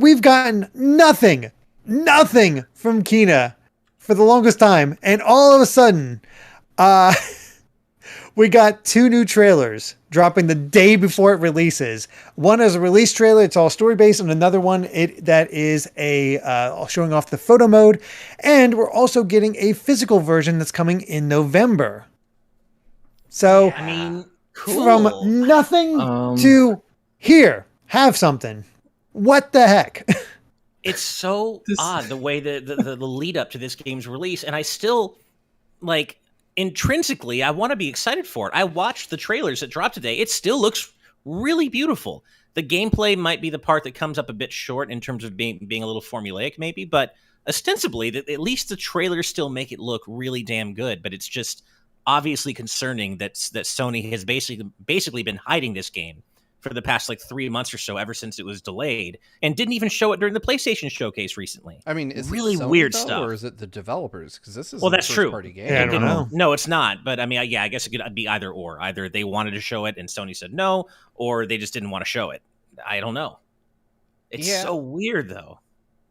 We've gotten nothing from Kina for the longest time, and all of a sudden, we got 2 new trailers dropping the day before it releases. One is a release trailer; it's all story based, and another one that is showing off the photo mode. And we're also getting a physical version that's coming in November. So, cool. From nothing to here, have something. What the heck? It's so odd the way the lead up to this game's release, and I still like intrinsically I want to be excited for it. I watched the trailers that dropped today. It still looks really beautiful. The gameplay might be the part that comes up a bit short in terms of being a little formulaic, maybe, but ostensibly, at least the trailers still make it look really damn good. But it's just obviously concerning that Sony has basically been hiding this game for the past 3 months or so, ever since it was delayed, and didn't even show it during the PlayStation showcase recently. I mean, is really it Sony, weird though, stuff, or is it the developers? Because this is that's true. Party game. Yeah, I don't know. No, it's not. But I mean, I guess it could be either or. Either they wanted to show it and Sony said no, or they just didn't want to show it. I don't know. It's so weird, though.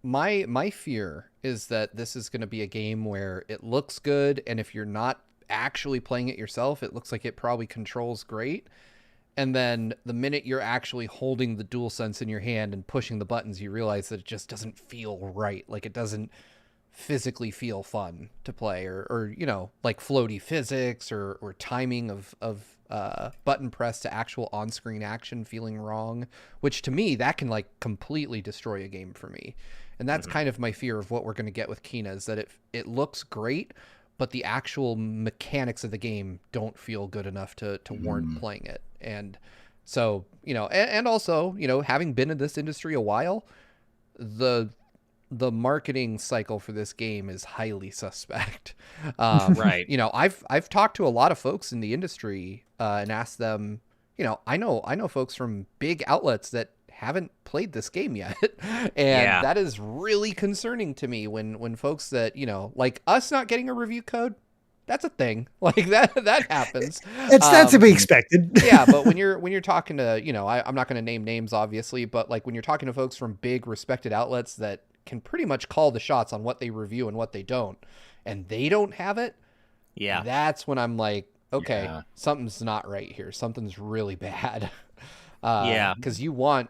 My fear is that this is going to be a game where it looks good, and if you're not actually playing it yourself, it looks like it probably controls great. And then the minute you're actually holding the DualSense in your hand and pushing the buttons, you realize that it just doesn't feel right. Like, it doesn't physically feel fun to play, or like floaty physics or timing of button press to actual on-screen action feeling wrong, which to me, that can completely destroy a game for me. And that's kind of my fear of what we're going to get with Kena, is that it looks great, but the actual mechanics of the game don't feel good enough to warrant playing it. And so, and also, having been in this industry a while, the marketing cycle for this game is highly suspect. Right. I've talked to a lot of folks in the industry and asked them, I know folks from big outlets that haven't played this game yet. And that is really concerning to me when folks that, like us not getting a review code, that's a thing. Like that happens. That's to be expected. Yeah, but when you're talking to, I'm not going to name names obviously, but when you're talking to folks from big respected outlets that can pretty much call the shots on what they review and what they don't, and they don't have it. Yeah. That's when I'm like, okay, something's not right here. Something's really bad. Because you want,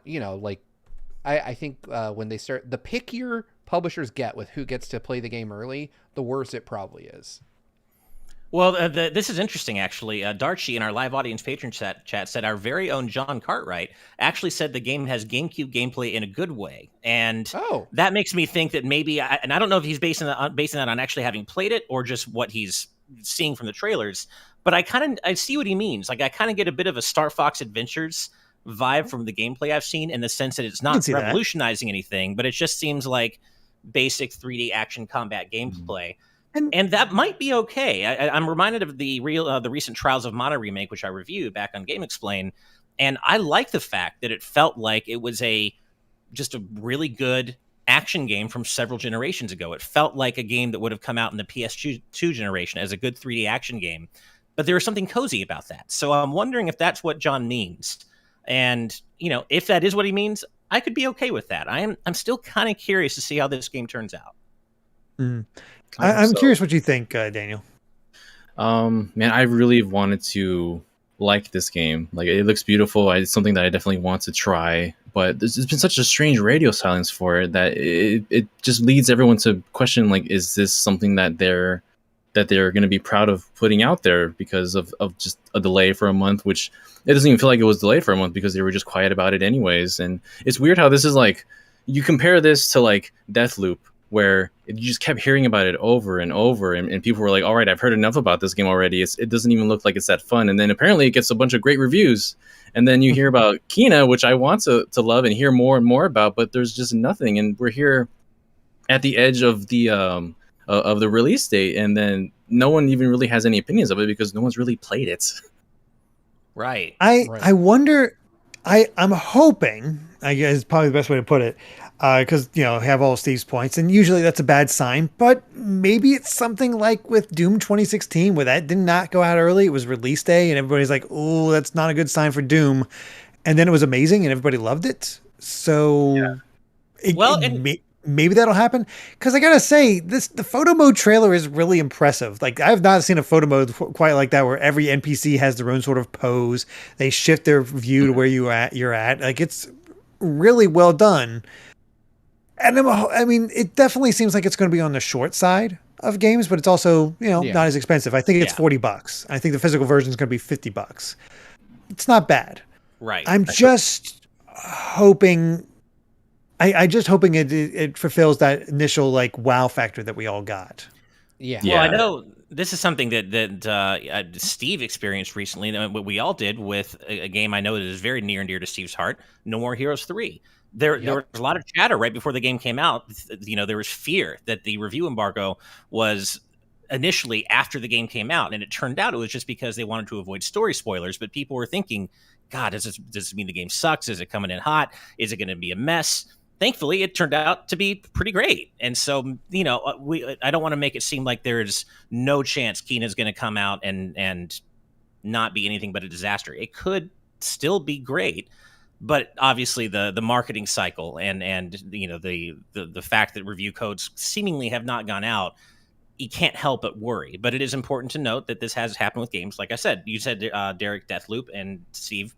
I think when they start, the pickier publishers get with who gets to play the game early, the worse it probably is. Well, this is interesting, actually. Darchi in our live audience patron chat said our very own John Cartwright actually said the game has GameCube gameplay in a good way. And that makes me think that maybe, and I don't know if he's basing that on actually having played it or just what he's seeing from the trailers, but I see what he means. I kind of get a bit of a Star Fox Adventures vibe from the gameplay I've seen, in the sense that it's not revolutionizing anything, but it just seems like basic 3D action combat gameplay. And that might be okay. I'm reminded of the recent Trials of Mana remake, which I reviewed back on Game Explain, and I like the fact that it felt like it was just a really good action game from several generations ago. It felt like a game that would have come out in the PS2 generation as a good 3D action game, but there was something cozy about that. So I'm wondering if that's what John means, and if that is what he means, I could be okay with that. I'm still kind of curious to see how this game turns out. I'm curious what you think, Daniel. Man, I really wanted to like this game. Like, it looks beautiful. It's something that I definitely want to try, but there's been such a strange radio silence for it that it just leads everyone to question, is this something that they're going to be proud of putting out there because of just a delay for a month, which it doesn't even feel like it was delayed for a month because they were just quiet about it anyways. And it's weird how this is you compare this to Deathloop, where you just kept hearing about it over and over, and people were like, all right, I've heard enough about this game already. It doesn't even look like it's that fun. And then apparently it gets a bunch of great reviews. And then you hear about Kena, which I want to love and hear more and more about, but there's just nothing. And we're here at the edge of the release date, and then no one even really has any opinions of it because no one's really played it. Right. I wonder, I'm hoping, I guess is probably the best way to put it, because have all Steve's points, and usually that's a bad sign, but maybe it's something like with Doom 2016, where that did not go out early. It was release day and everybody's like, oh, that's not a good sign for Doom, and then it was amazing and everybody loved it. So maybe that'll happen, because I gotta say, the photo mode trailer is really impressive. I've not seen a photo mode quite like that, where every NPC has their own sort of pose. They shift their view to where you're at. It's really well done. And it definitely seems like it's going to be on the short side of games, but it's also, not as expensive. I think it's $40. I think the physical version is going to be $50. It's not bad. Right. I'm just hoping I just hoping it fulfills that initial like wow factor that we all got. Yeah. Well, I know this is something that Steve experienced recently. What we all did with a game I know that is very near and dear to Steve's heart, No More Heroes 3. There was a lot of chatter right before the game came out. There was fear that the review embargo was initially after the game came out, and it turned out it was just because they wanted to avoid story spoilers. But people were thinking, God, does this mean the game sucks? Is it coming in hot? Is it going to be a mess? Thankfully, it turned out to be pretty great. And so, I don't want to make it seem like there's no chance Kina's going to come out and not be anything but a disaster. It could still be great, but obviously the marketing cycle and the fact that review codes seemingly have not gone out, you can't help but worry. But it is important to note that this has happened with games. Like I said, you said Derek, Deathloop, and Steve,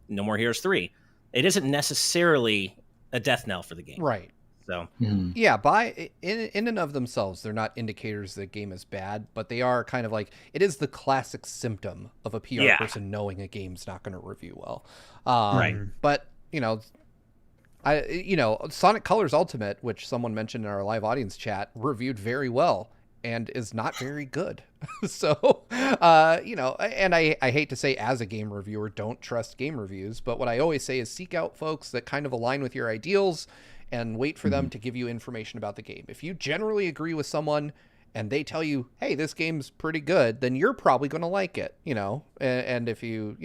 No More Heroes 3. It isn't necessarily a death knell for the game. Right. So yeah, in and of themselves, they're not indicators the game is bad, but they are kind of like, it is the classic symptom of a PR person knowing a game's not going to review well. Right. But Sonic Colors Ultimate, which someone mentioned in our live audience chat, reviewed very well and is not very good. So, and I hate to say as a game reviewer, don't trust game reviews, but what I always say is seek out folks that kind of align with your ideals and wait for them to give you information about the game. If you generally agree with someone and they tell you, hey, this game's pretty good, then you're probably going to like it, and if you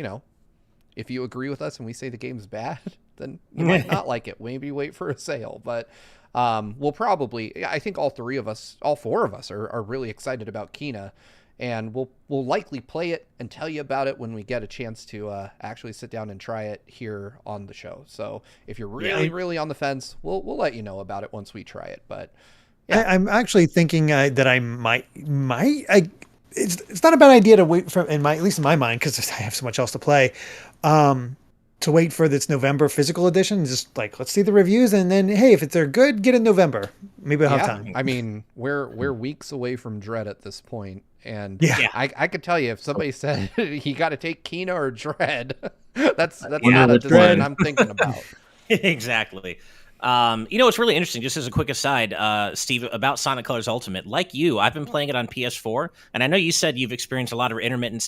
agree with us and we say the game's bad, then you might not like it. Maybe wait for a sale, but we'll probably, I think all four of us are really excited about Kina, and we'll likely play it and tell you about it when we get a chance to actually sit down and try it here on the show. So if you're really on the fence, we'll let you know about it once we try it. But yeah. I'm actually thinking that I might. It's not a bad idea to wait for, at least in my mind, because I have so much else to play. To wait for this November physical edition, just like, let's see the reviews, and then, hey, if they're good, get in November. Maybe I'll have time. I mean, we're weeks away from Dread at this point, and I could tell you, if somebody said you got to take Kina or Dread, that's not a decision I'm thinking about. Exactly. It's really interesting, just as a quick aside, Steve, about Sonic Colors Ultimate. Like you, I've been playing it on PS4, and I know you said you've experienced a lot of intermittent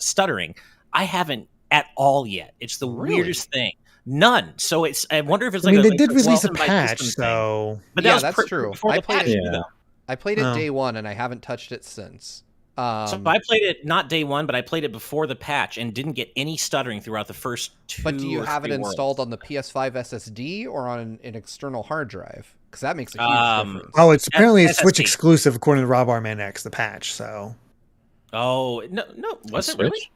stuttering. I haven't at all yet. It's the weirdest thing. None. So I wonder if it's like. They did release a patch, so. But that's true. I played it day one, and I haven't touched it since. So I played it not day one, but I played it before the patch and didn't get any stuttering throughout the first 2. But do you have it installed on the PS5 SSD or on an external hard drive? Because that makes a huge difference. Oh, it's apparently a Switch exclusive according to Rob Arman X, the patch. So. Oh no! Was it really?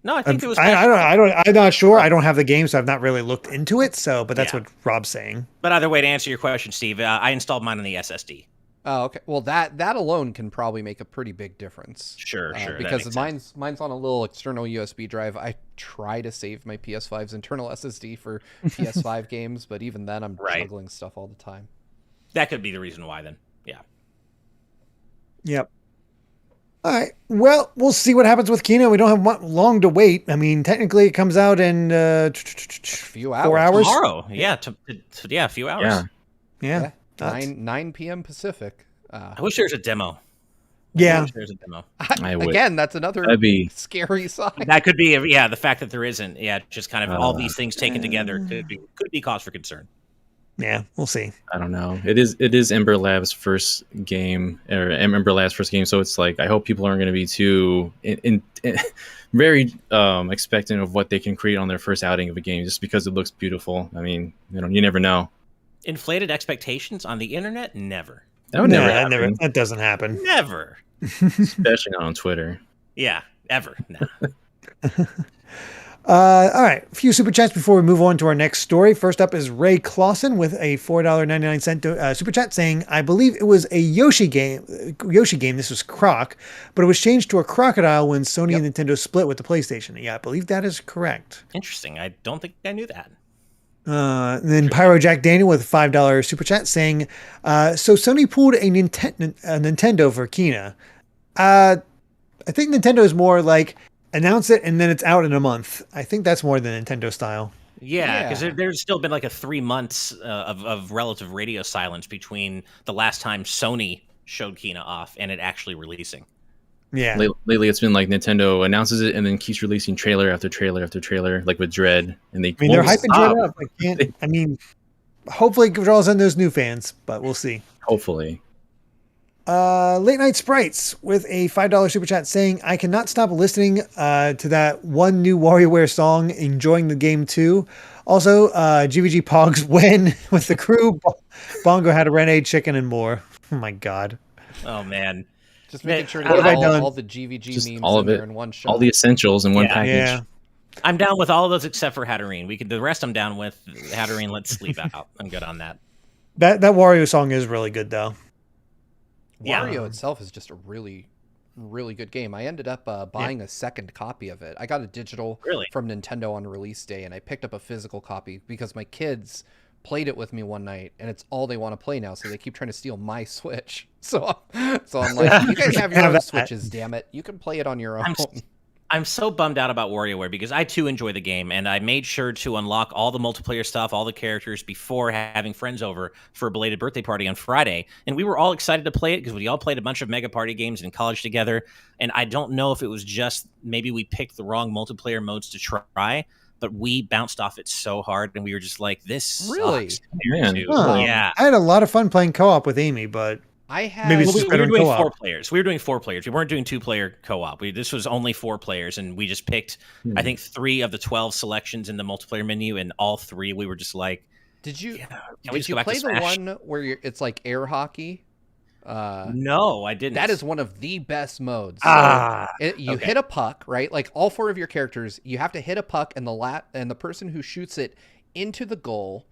No, I think it was. I'm not sure. I don't have the game, so I've not really looked into it. So, but that's what Rob's saying. But either way, to answer your question, Steve, I installed mine on the SSD. Oh, okay. Well, that alone can probably make a pretty big difference. Sure. Because mine's on a little external USB drive. I try to save my PS5's internal SSD for PS5 games, but even then, I'm juggling stuff all the time. That could be the reason why. Then, yeah. Yep. All right. Well, we'll see what happens with Kina. We don't have long to wait. I mean, technically, it comes out in a few hours. 4 hours tomorrow. Yeah, a few hours. Yeah. 9 p.m. Pacific. I wish there was a demo. Yeah, there's a demo. Again, that's another scary sign. That could be, the fact that there isn't. Yeah, just kind of all these things taken together could be cause for concern. Yeah, we'll see. I don't know. It is Ember Lab's first game, so it's like I hope people aren't going to be too very expectant of what they can create on their first outing of a game just because it looks beautiful. I mean, you never know. Inflated expectations on the internet? Never. That would never happen. That doesn't happen. Never. Especially not on Twitter. Yeah, ever. No. All right, a few super chats before we move on to our next story. First up is Ray Clausen with a $4.99 super chat saying, I believe it was a Yoshi game. This was Croc, but it was changed to a crocodile when Sony and Nintendo split with the PlayStation. Yeah, I believe that is correct. Interesting. I don't think I knew that. And then Pyro Jack Daniel with a $5 super chat saying, so Sony pulled a Nintendo for Kina. I think Nintendo is more like, announce it and then it's out in a month. I think that's more the Nintendo style. Yeah, because there's still been like a 3 months of relative radio silence between the last time Sony showed Kena off and it actually releasing. Yeah. Lately, it's been like Nintendo announces it and then keeps releasing trailer after trailer after trailer, like with Dread, and they. I mean, they're hyping Dread up. I mean, hopefully it draws in those new fans, but we'll see. Hopefully. Late Night Sprites with a $5 super chat saying, I cannot stop listening to that one new WarioWare song, enjoying the game too. Also, GVG Pogs win with the crew. Bongo had a Renee chicken and more. Oh my God. Oh man. Just making sure to get all the GVG just memes all of it in one shot. All the essentials in one package. Yeah. I'm down with all of those except for Hatterene. The rest I'm down with. Hatterene, let's sleep out. I'm good on that. That Wario song is really good though. Wario itself is just a really, really good game. I ended up buying a second copy of it. I got a digital from Nintendo on release day, and I picked up a physical copy because my kids played it with me one night, and it's all they want to play now, so they keep trying to steal my Switch. So I'm like, you guys have your own Switches, damn it. You can play it on your own. I'm so bummed out about WarioWare because I too enjoy the game, and I made sure to unlock all the multiplayer stuff, all the characters before having friends over for a belated birthday party on Friday. And we were all excited to play it because we all played a bunch of Mega Party games in college together. And I don't know if it was just maybe we picked the wrong multiplayer modes to try, but we bounced off it so hard, and we were just like, "This really sucks." Yeah, I had a lot of fun playing co-op with Amy, but. Maybe it's we were doing 4 players. We were doing 4 players. We weren't doing 2-player co-op. This was only 4 players, and we just picked, I think, 3 of the 12 selections in the multiplayer menu, and all 3 we were just like, Did you play the one where it's like air hockey? No, I didn't. That is one of the best modes. So you hit a puck, right? Like all 4 of your characters, you have to hit a puck, and the person who shoots it into the goal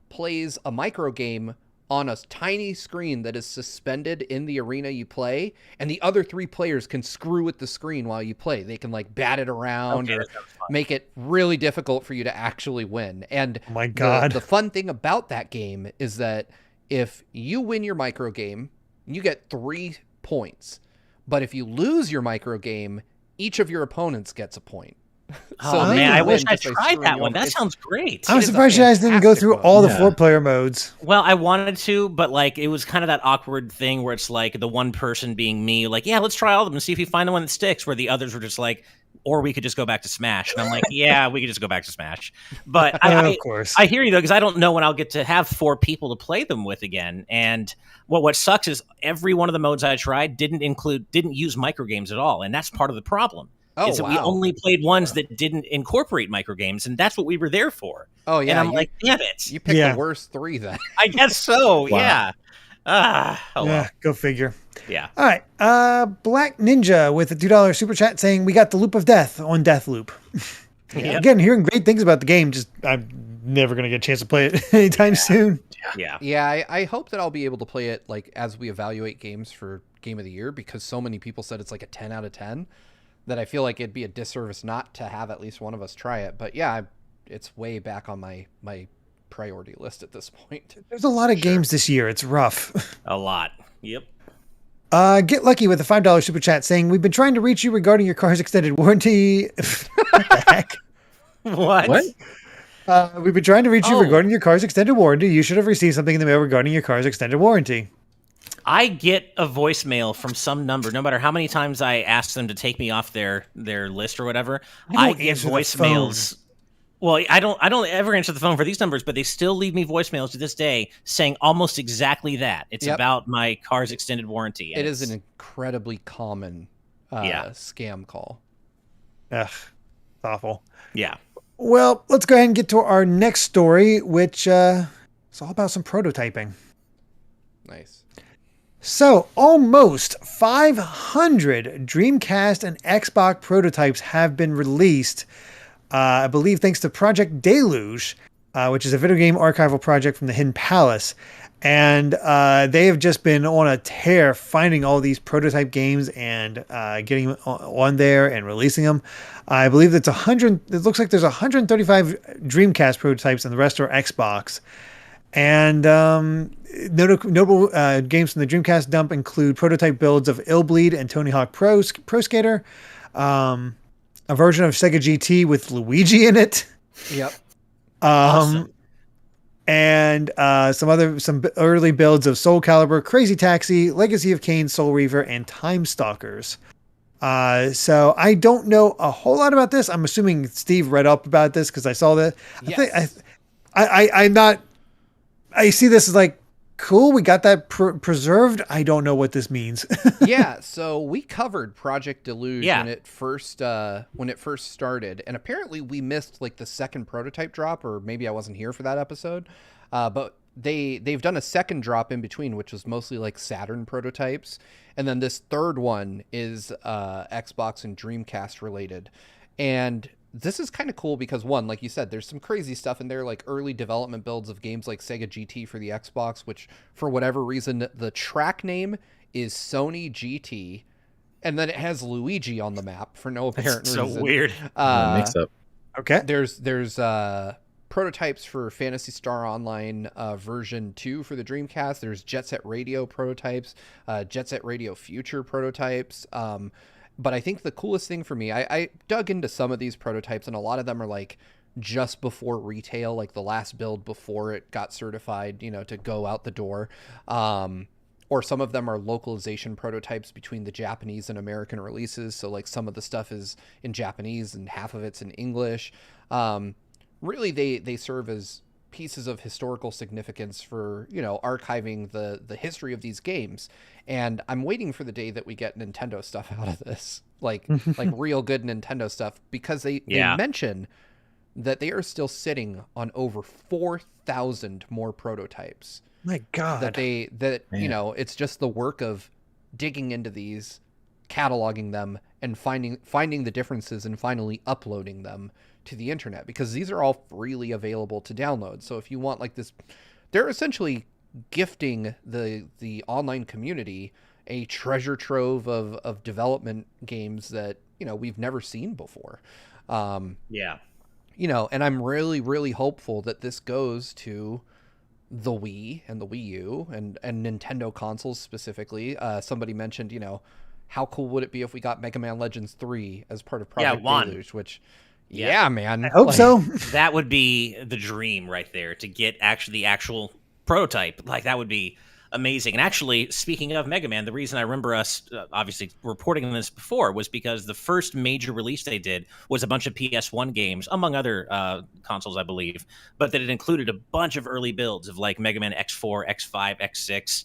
plays a micro game on a tiny screen that is suspended in the arena you play, and the other 3 players can screw with the screen while you play. They can like bat it around or make it really difficult for you to actually win. And oh my God, the fun thing about that game is that if you win your micro game, you get 3 points. But if you lose your micro game, each of your opponents gets a point. Oh man, I wish I tried that one. That sounds great. I'm surprised you guys didn't go through all the 4-player modes. Well, I wanted to, but like it was kind of that awkward thing where it's like the one person being me, like, yeah, let's try all of them and see if we find the one that sticks, where the others were just like, or we could just go back to Smash. And I'm like, yeah, we could just go back to Smash. But of course. I hear you though, because I don't know when I'll get to have 4 people to play them with again. And what sucks is every one of the modes I tried didn't use microgames at all, and that's part of the problem. We only played ones that didn't incorporate microgames, and that's what we were there for. Oh yeah, and I'm like, damn it! You picked the worst 3 then. I guess so. Wow. Yeah. Go figure. Yeah. All right. Black Ninja with a $2 super chat saying we got the Loop of Death on Deathloop. Again, hearing great things about the game. Just I'm never gonna get a chance to play it anytime soon. Yeah. I hope that I'll be able to play it like as we evaluate games for Game of the Year, because so many people said it's like a 10 out of 10. That I feel like it'd be a disservice not to have at least one of us try it. But yeah, it's way back on my priority list at this point. There's a lot of games this year. It's rough. A lot. Yep. Get Lucky with a $5 super chat saying, we've been trying to reach you regarding your car's extended warranty. What the heck? What? We've been trying to reach you regarding your car's extended warranty. You should have received something in the mail regarding your car's extended warranty. I get a voicemail from some number, no matter how many times I ask them to take me off their list or whatever. I get voicemails. Well, I don't ever answer the phone for these numbers, but they still leave me voicemails to this day saying almost exactly that. It's about my car's extended warranty. It is an incredibly common scam call. Ugh, it's awful. Yeah. Well, let's go ahead and get to our next story, which is all about some prototyping. Nice. So, almost 500 Dreamcast and Xbox prototypes have been released, I believe thanks to Project Deluge, which is a video game archival project from the Hidden Palace. And they have just been on a tear finding all these prototype games and getting them on there and releasing them. I believe it's 100. It looks like there's 135 Dreamcast prototypes and the rest are Xbox. And notable games from the Dreamcast dump include prototype builds of Illbleed and Tony Hawk Pro Skater, a version of Sega GT with Luigi in it. Yep. Awesome. And some early builds of Soul Calibur, Crazy Taxi, Legacy of Kain, Soul Reaver, and Time Stalkers. So I don't know a whole lot about this. I'm assuming Steve read up about this because I saw that. Yes. I'm not. I see this as like cool. We got that preserved. I don't know what this means. Yeah, so we covered Project Deluge Yeah. when it first started, and apparently we missed like the second prototype drop, or maybe I wasn't here for that episode. But they've done a second drop in between, which was mostly like Saturn prototypes, and then this third one is Xbox and Dreamcast related, and this is kind of cool because one, like you said, there's some crazy stuff in there, like early development builds of games like Sega GT for the Xbox, which for whatever reason the track name is Sony GT, and then it has Luigi on the map for no apparent reason. So weird. Mix up. Okay. There's prototypes for Phantasy Star Online version 2 for the Dreamcast. There's Jet Set Radio prototypes, Jet Set Radio Future prototypes. But I think the coolest thing for me, I dug into some of these prototypes, and a lot of them are like just before retail, like the last build before it got certified, to go out the door. Or some of them are localization prototypes between the Japanese and American releases. So like some of the stuff is in Japanese and half of it's in English. Really, they serve as pieces of historical significance for, archiving the history of these games. And I'm waiting for the day that we get Nintendo stuff out of this, like real good Nintendo stuff, because they mention that they are still sitting on over 4,000 more prototypes. My God. It's just the work of digging into these, cataloging them, and finding the differences and finally uploading them to the internet, because these are all freely available to download. So if you want like this, they're essentially gifting the online community a treasure trove of development games that, we've never seen before. And I'm really, really hopeful that this goes to the Wii and the Wii U and Nintendo consoles specifically. Somebody mentioned, how cool would it be if we got Mega Man Legends 3 as part of Project Deluge, which man. I hope so. That would be the dream right there, to get the actual prototype. Like, that would be amazing. And actually, speaking of Mega Man, the reason I remember us obviously reporting on this before was because the first major release they did was a bunch of PS1 games, among other consoles, I believe, but that it included a bunch of early builds of like Mega Man X4, X5, X6.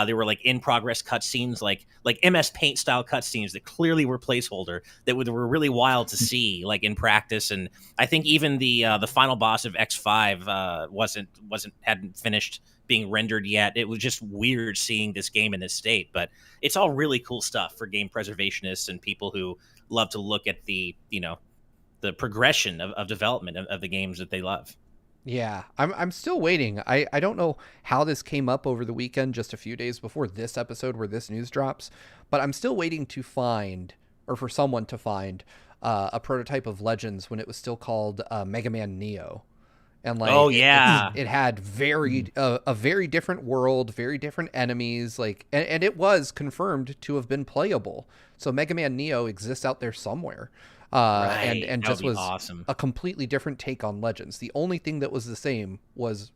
There were like in-progress cutscenes, like MS Paint style cutscenes that clearly were placeholder, that were really wild to see, like in practice. And I think even the final boss of X5 hadn't finished being rendered yet. It was just weird seeing this game in this state, but it's all really cool stuff for game preservationists and people who love to look at the progression of development of the games that they love. Yeah, I'm still waiting. I don't know how this came up over the weekend, just a few days before this episode where this news drops, but I'm still waiting to find, or for someone to find, a prototype of Legends when it was still called Mega Man Neo. And like, it had a very different world, very different enemies, like, and it was confirmed to have been playable. So Mega Man Neo exists out there somewhere. And just was awesome. A completely different take on Legends. The only thing that was the same was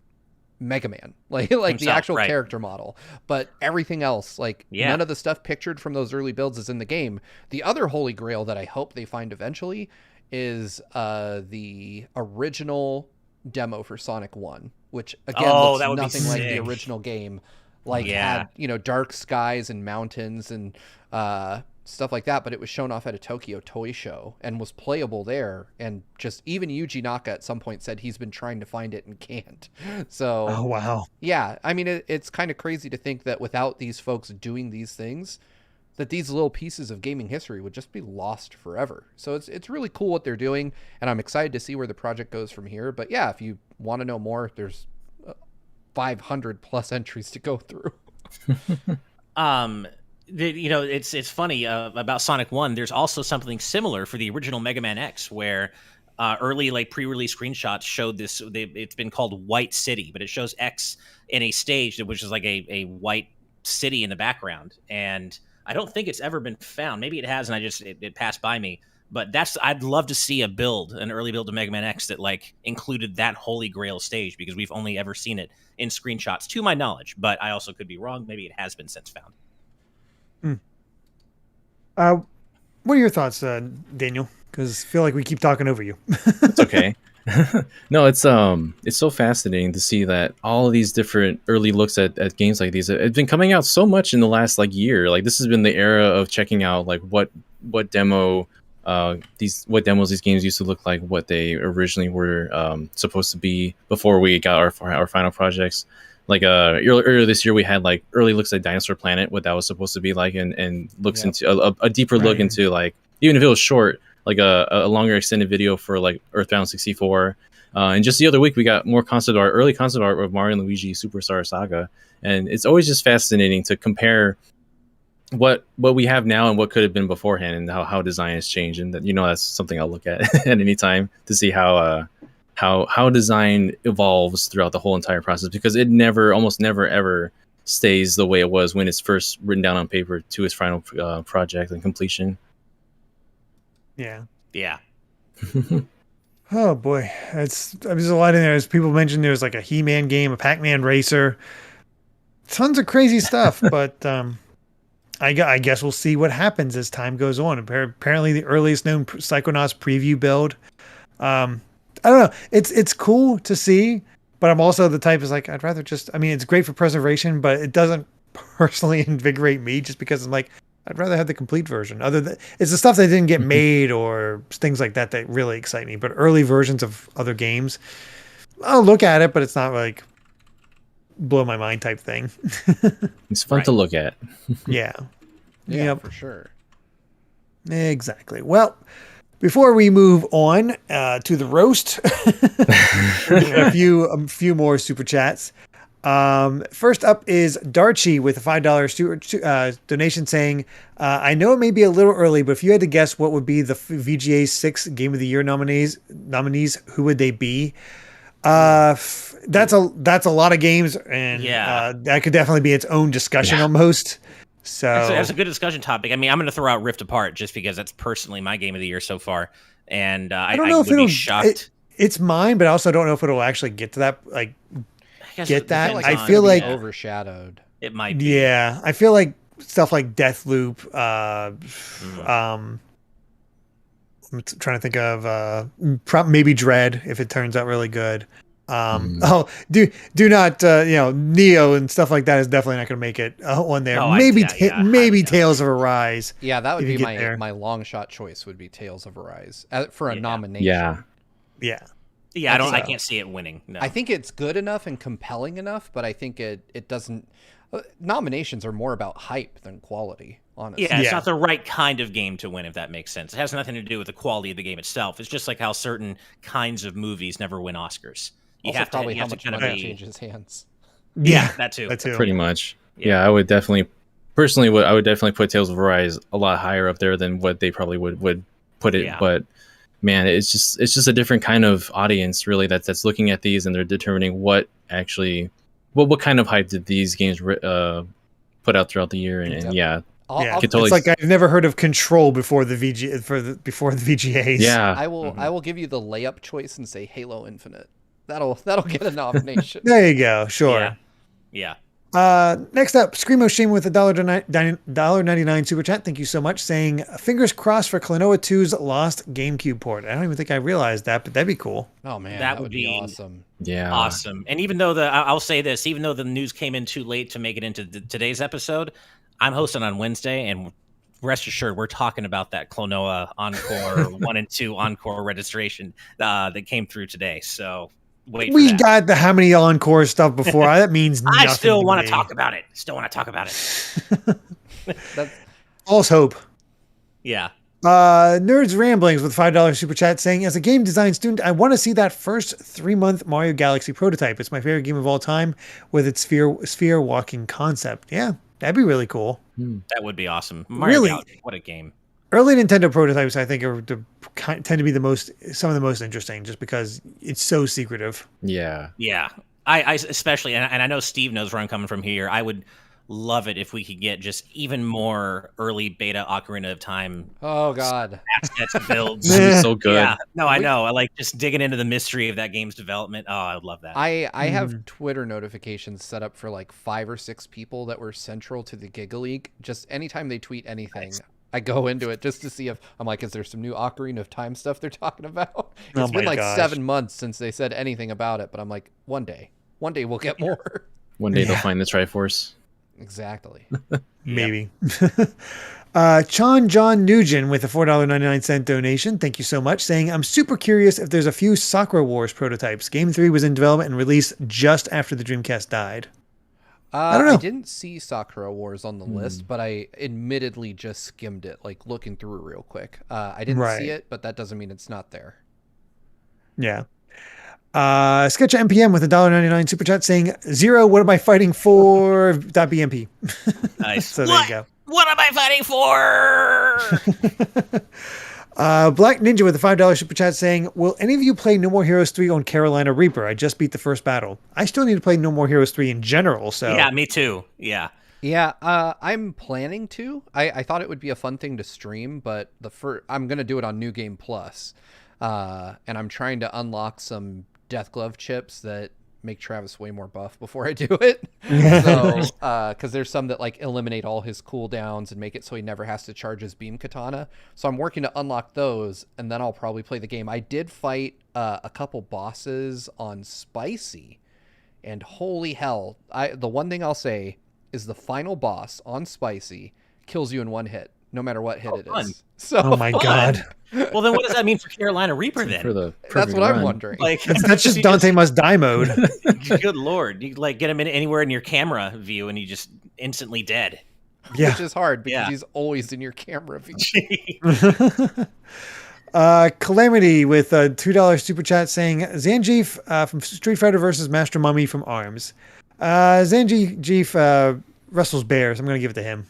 Mega Man, like the actual character model, but everything else, none of the stuff pictured from those early builds is in the game. The other holy grail that I hope they find eventually is the original demo for Sonic 1, which again looks nothing like the original game, had dark skies and mountains and stuff like that, but it was shown off at a Tokyo Toy Show and was playable there, and just even Yuji Naka at some point said he's been trying to find it and can't. So I mean, it's kind of crazy to think that without these folks doing these things, that these little pieces of gaming history would just be lost forever. So it's really cool what they're doing, and I'm excited to see where the project goes from here. But yeah, if you want to know more, there's 500 plus entries to go through. It's funny about Sonic 1. There's also something similar for the original Mega Man X, where early pre-release screenshots showed this. It's been called White City, but it shows X in a stage which is like a white city in the background, and I don't think it's ever been found. Maybe it has, and it passed by me. But I'd love to see an early build of Mega Man X that like included that holy grail stage, because we've only ever seen it in screenshots to my knowledge, but I also could be wrong. Maybe it has been since found. What are your thoughts, Daniel? Because I feel like we keep talking over you. It's okay. No, it's so fascinating to see that all of these different early looks at games like these have been coming out so much in the last like year. Like this has been the era of checking out like what demos these games used to look like, what they originally were supposed to be before we got our final projects. Like earlier this year we had like early looks at Dinosaur Planet, what that was supposed to be like, and looks into a deeper look into, like, even if it was short, like a longer extended video for like Earthbound 64. And just the other week we got more early concept art of Mario and Luigi Superstar Saga. And it's always just fascinating to compare what we have now and what could have been beforehand, and how design has changed. And that's something I'll look at at any time to see how design evolves throughout the whole entire process, because it almost never ever stays the way it was when it's first written down on paper to its final project and completion. Yeah. Oh boy, there's a lot in there. As people mentioned, there's like a He-Man game, a Pac-Man racer, tons of crazy stuff. But I guess we'll see what happens as time goes on. Apparently, the earliest known Psychonauts preview build. I don't know. It's cool to see, but I'm also the type is like, I'd rather just. I mean, it's great for preservation, but it doesn't personally invigorate me, just because I'm like, I'd rather have the complete version. It's the stuff that didn't get made or things like that that really excite me. But early versions of other games, I'll look at it, but it's not like blow my mind type thing. It's fun to look at. Yeah, for sure. Exactly. Well, before we move on to the roast, a few more super chats. First up is Darchi with a $5 donation saying, I know it may be a little early, but if you had to guess what would be the VGA 6 Game of the Year nominees, who would they be? That's a lot of games, and that could definitely be its own discussion almost. So that's a good discussion topic. I mean, I'm going to throw out Rift Apart just because that's personally my game of the year so far, and I don't know if it'll be shocked. It's mine, but I also don't know if it'll actually get to that. Like, get that? I feel like overshadowed. It might be. Yeah, I feel like stuff like Deathloop. I'm trying to think of maybe Dread, if it turns out really good. Do not Neo and stuff like that is definitely not going to make it on there. Maybe Tales of Arise. Yeah, that would be my long shot choice. Would be Tales of Arise for a nomination. Yeah. I can't see it winning. No. I think it's good enough and compelling enough, but I think it doesn't. Nominations are more about hype than quality, honestly. Yeah, it's not the right kind of game to win, if that makes sense. It has nothing to do with the quality of the game itself. It's just like how certain kinds of movies never win Oscars. You also have probably to, how much money changes hands. Yeah, that too. Pretty much. Yeah, I would definitely put Tales of Arise a lot higher up there than what they probably would put it. Yeah. But man, it's just a different kind of audience, really, that's looking at these, and they're determining what kind of hype did these games put out throughout the year, it's like I've never heard of Control before the VGAs. Yeah, I will give you the layup choice and say Halo Infinite. That'll get a nomination. There you go. Sure. Yeah. Next up, Screamo Shame with a $1.99 super chat. Thank you so much. Saying, fingers crossed for Klonoa 2's lost GameCube port. I don't even think I realized that, but that'd be cool. Oh man, that would be awesome. Yeah, awesome. And even though I'll say this, even though the news came in too late to make it into today's episode, I'm hosting on Wednesday, and rest assured, we're talking about that Klonoa Encore 1 and 2 Encore registration that came through today. So. We got the how many encore stuff before. That means nothing. I still want to talk about it. False hope. Yeah. Nerds Ramblings with $5 super chat saying, as a game design student, I want to see that first 3-month Mario Galaxy prototype. It's my favorite game of all time with its sphere walking concept. Yeah, that'd be really cool. That would be awesome. Mario Galaxy, what a game. Early Nintendo prototypes, I think, tend to be some of the most interesting, just because it's so secretive. Yeah. I especially, and I know Steve knows where I'm coming from here. I would love it if we could get just even more early beta Ocarina of Time. Oh God, assets builds. That'd be so good. Yeah, no, I know. I like just digging into the mystery of that game's development. Oh, I would love that. I have Twitter notifications set up for like 5 or 6 people that were central to the Giga League. Just anytime they tweet anything, I go into it just to see if I'm like, is there some new Ocarina of Time stuff they're talking about? It's been like 7 months since they said anything about it, but I'm like, one day we'll get more. One day they'll find the Triforce. Exactly. Maybe. Chon John Nugent with a $4.99 donation. Thank you so much. Saying, I'm super curious if there's a few Sakura Wars prototypes. Game 3 was in development and released just after the Dreamcast died. I don't know. I didn't see Sakura Wars on the list, but I admittedly just skimmed it, like looking through real quick. I didn't see it, but that doesn't mean it's not there. Yeah. Sketch MPM with a $1.99 super chat saying, Zero, what am I fighting for? .bmp. Nice. So there you go. What am I fighting for? Black Ninja with a $5 super chat saying, will any of you play No More Heroes 3 on Carolina Reaper? I just beat the first battle. I still need to play No More Heroes 3 in general. So yeah, me too. Yeah. Yeah, I'm planning to. I thought it would be a fun thing to stream, but I'm going to do it on New Game Plus. And I'm trying to unlock some Death Glove chips that make Travis way more buff before I do it. So, because there's some that like eliminate all his cooldowns and make it so he never has to charge his beam katana. So I'm working to unlock those, and then I'll probably play the game. I did fight a couple bosses on Spicy, and holy hell, the one thing I'll say is the final boss on Spicy kills you in one hit, no matter what hit it is. So, oh my God. Well, then what does that mean for Carolina Reaper then? That's what I'm wondering. Like, that's just Dante Must Die mode. Good Lord. You like get him anywhere in your camera view and you just instantly dead. Yeah. Which is hard because he's always in your camera view. Calamity with a $2 super chat saying, Zangief from Street Fighter versus Master Mummy from ARMS. Zangief wrestles bears. I'm going to give it to him.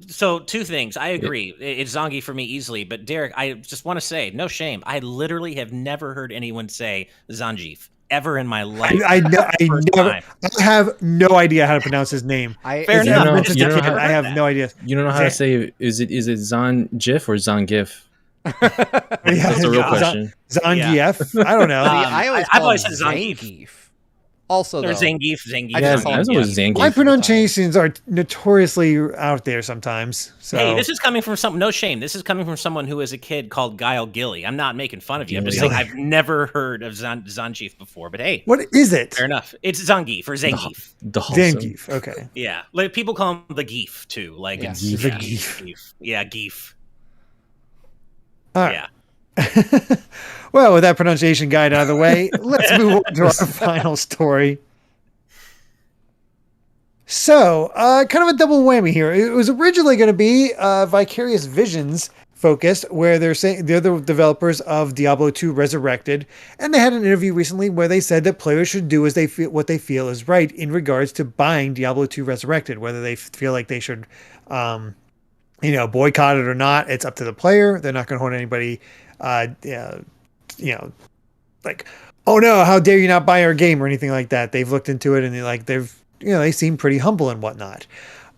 So 2 things. I agree. It's Zangief for me easily. But Derek, I just want to say, no shame. I literally have never heard anyone say Zangief ever in my life. I have no idea how to pronounce his name. Fair enough. I have no idea. You don't know how to say, is it Zangief or Zangif? That's the real question. Zangief? I don't know. I've always said Zangief. Also, there's Zangief. My pronunciations are notoriously out there sometimes. So. Hey, this is coming from no shame. This is coming from someone who, as a kid, called Guile Gilly. I'm not making fun of you. I'm just saying I've never heard of Zangief before. But hey, what is it? Fair enough. It's Zangief or Zangief. Zangief. Okay. Yeah, like people call him the Geef too. Like it's the Geef. Yeah, Geef. All right. Yeah. Well, with that pronunciation guide out of the way, let's move on to our final story. So, kind of a double whammy here. It was originally going to be Vicarious Visions focused, where they're saying they're the developers of Diablo 2 Resurrected, and they had an interview recently where they said that players should do as they feel, what they feel is right in regards to buying Diablo 2 Resurrected, whether they feel like they should, boycott it or not. It's up to the player. They're not going to hold anybody. Like, oh no, how dare you not buy our game or anything like that. They've looked into it and they seem pretty humble and whatnot.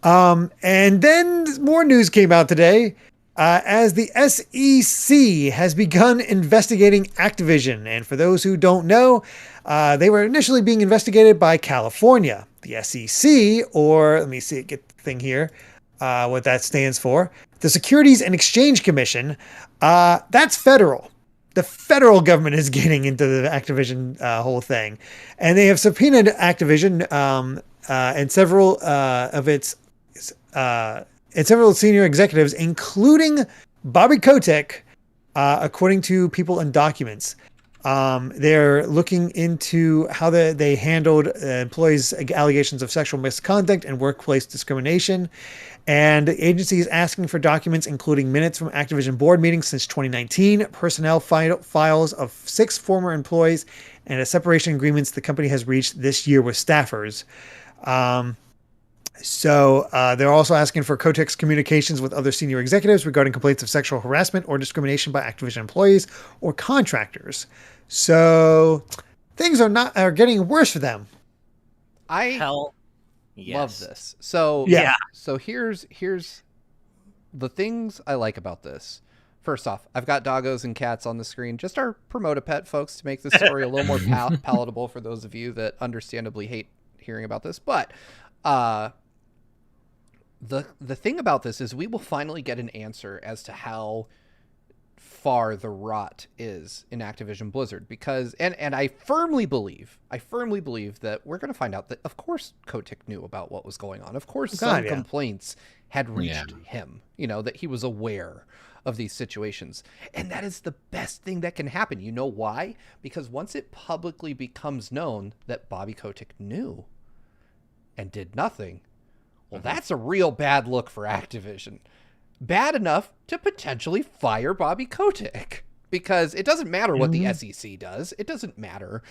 And then more news came out today as the SEC has begun investigating Activision. And for those who don't know, they were initially being investigated by California. The SEC, or let me see, get the thing here, what that stands for. The Securities and Exchange Commission, that's federal. The federal government is getting into the Activision whole thing. And they have subpoenaed Activision and several of its several senior executives, including Bobby Kotick, according to people and documents. They're looking into how they handled employees' allegations of sexual misconduct and workplace discrimination. And the agency is asking for documents including minutes from Activision board meetings since 2019, personnel files of 6 former employees, and a separation agreements the company has reached this year with staffers. So they're also asking for Kotick's communications with other senior executives regarding complaints of sexual harassment or discrimination by Activision employees or contractors. So things are getting worse for them. Hell Yes. Love this. So Yeah. So here's the things I like about this. First off, I've got doggos and cats on the screen. Just our promote a pet, folks, to make this story a little more palatable for those of you that understandably hate hearing about this. But the thing about this is we will finally get an answer as to how far the rot is in Activision Blizzard, because and I firmly believe that we're going to find out that of course Kotick knew about what was going on. Of course some complaints had reached him, that he was aware of these situations. And that is the best thing that can happen. You know why? Because once it publicly becomes known that Bobby Kotick knew and did nothing, well, that's a real bad look for Activision. Bad enough to potentially fire Bobby Kotick, because it doesn't matter what the SEC does. It doesn't matter,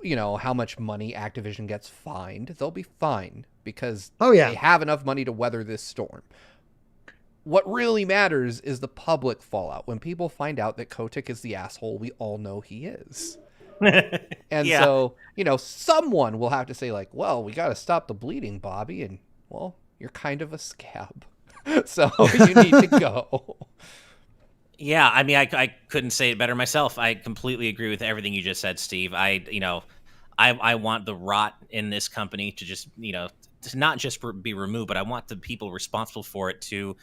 how much money Activision gets fined. They'll be fine because they have enough money to weather this storm. What really matters is the public fallout. When people find out that Kotick is the asshole we all know he is. And so, someone will have to say like, well, we got to stop the bleeding, Bobby. And well, you're kind of a scab. So you need to go. Yeah, I mean, I couldn't say it better myself. I completely agree with everything you just said, Steve. I want the rot in this company to just, to not just be removed, but I want the people responsible for it to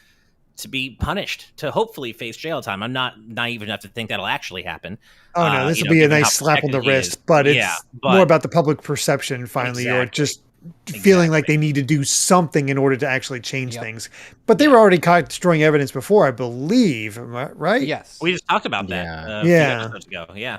be punished, to hopefully face jail time. I'm not naive enough to think that'll actually happen. Oh no, this will be a nice slap on the wrist, but it's more about the public perception finally, or just feeling like they need to do something in order to actually change things. But they were already caught destroying evidence before, I believe, right? Yes. We just talked about that a few episodes ago. Yeah.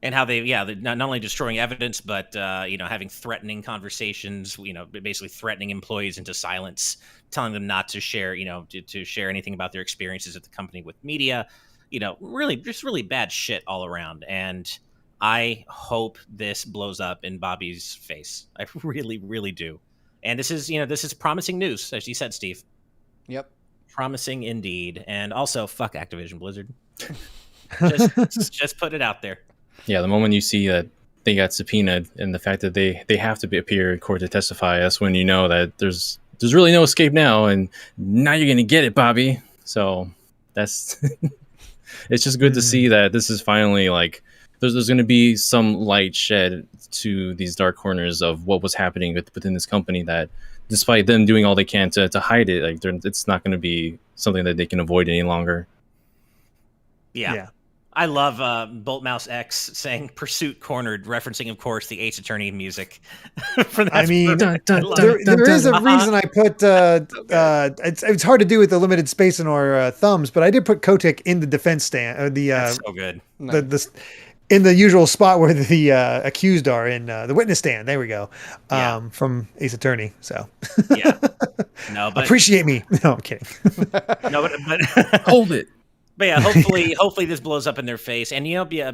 And how they're not only destroying evidence, but, having threatening conversations, basically threatening employees into silence, telling them not to share, to share anything about their experiences at the company with media, really bad shit all around. And I hope this blows up in Bobby's face. I really, really do. And this is promising news, as you said, Steve. Yep. Promising indeed. And also, fuck Activision Blizzard. just put it out there. Yeah, the moment you see that they got subpoenaed and the fact that they have to appear in court to testify, that's when you know that there's really no escape now, and now you're going to get it, Bobby. So that's it's just good to see that this is finally like there's going to be some light shed to these dark corners of what was happening within this company, that despite them doing all they can to hide it, like it's not going to be something that they can avoid any longer. Yeah. I love Bolt Mouse X saying "Pursuit Cornered," referencing, of course, the Ace Attorney music. I mean, there is a reason I put. It's hard to do with the limited space in our thumbs, but I did put Kotick in the defense stand. That's so good. In the usual spot where the accused are, in the witness stand. There we go. From Ace Attorney. So no, but appreciate me. No, I'm kidding. No, but hold it. But yeah, hopefully this blows up in their face. And,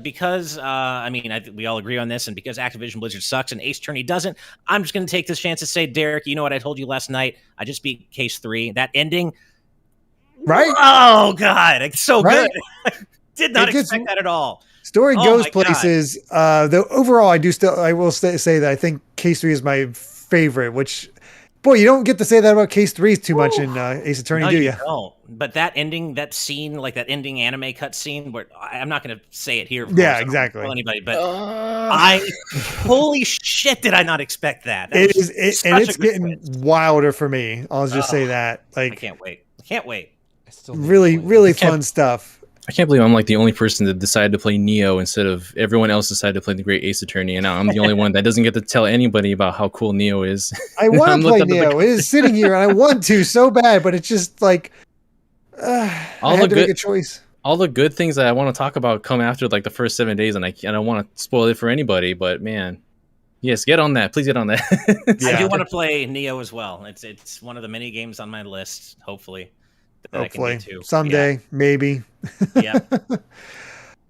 because, we all agree on this, and because Activision Blizzard sucks and Ace Attorney doesn't, I'm just going to take this chance to say, Derek, you know what I told you last night? I just beat Case 3. That ending. Right? Oh, God. It's so good. I did not expect that at all. Story goes places. Though overall, I will say that I think Case 3 is my favorite, which... Boy, you don't get to say that about Case 3 too much in Ace Attorney, do you? No, but that ending, that scene, like that ending anime cut scene, where I'm not going to say it here. Yeah, exactly. Tell anybody, but holy shit, did I not expect that? It's getting wilder for me. I'll just say that. Like, I can't wait. I still really fun stuff. I can't believe I'm like the only person that decided to play Neo instead of everyone else decided to play the Great Ace Attorney, and now I'm the only one that doesn't get to tell anybody about how cool Neo is. I want to play Neo. It is sitting here, and I want to so bad, but it's just like I had to make a choice. All the good things that I want to talk about come after like the first 7 days, and I don't want to spoil it for anybody. But man, yes, get on that. Please get on that. I do want to play Neo as well. It's one of the many games on my list. Hopefully someday, maybe. Yeah.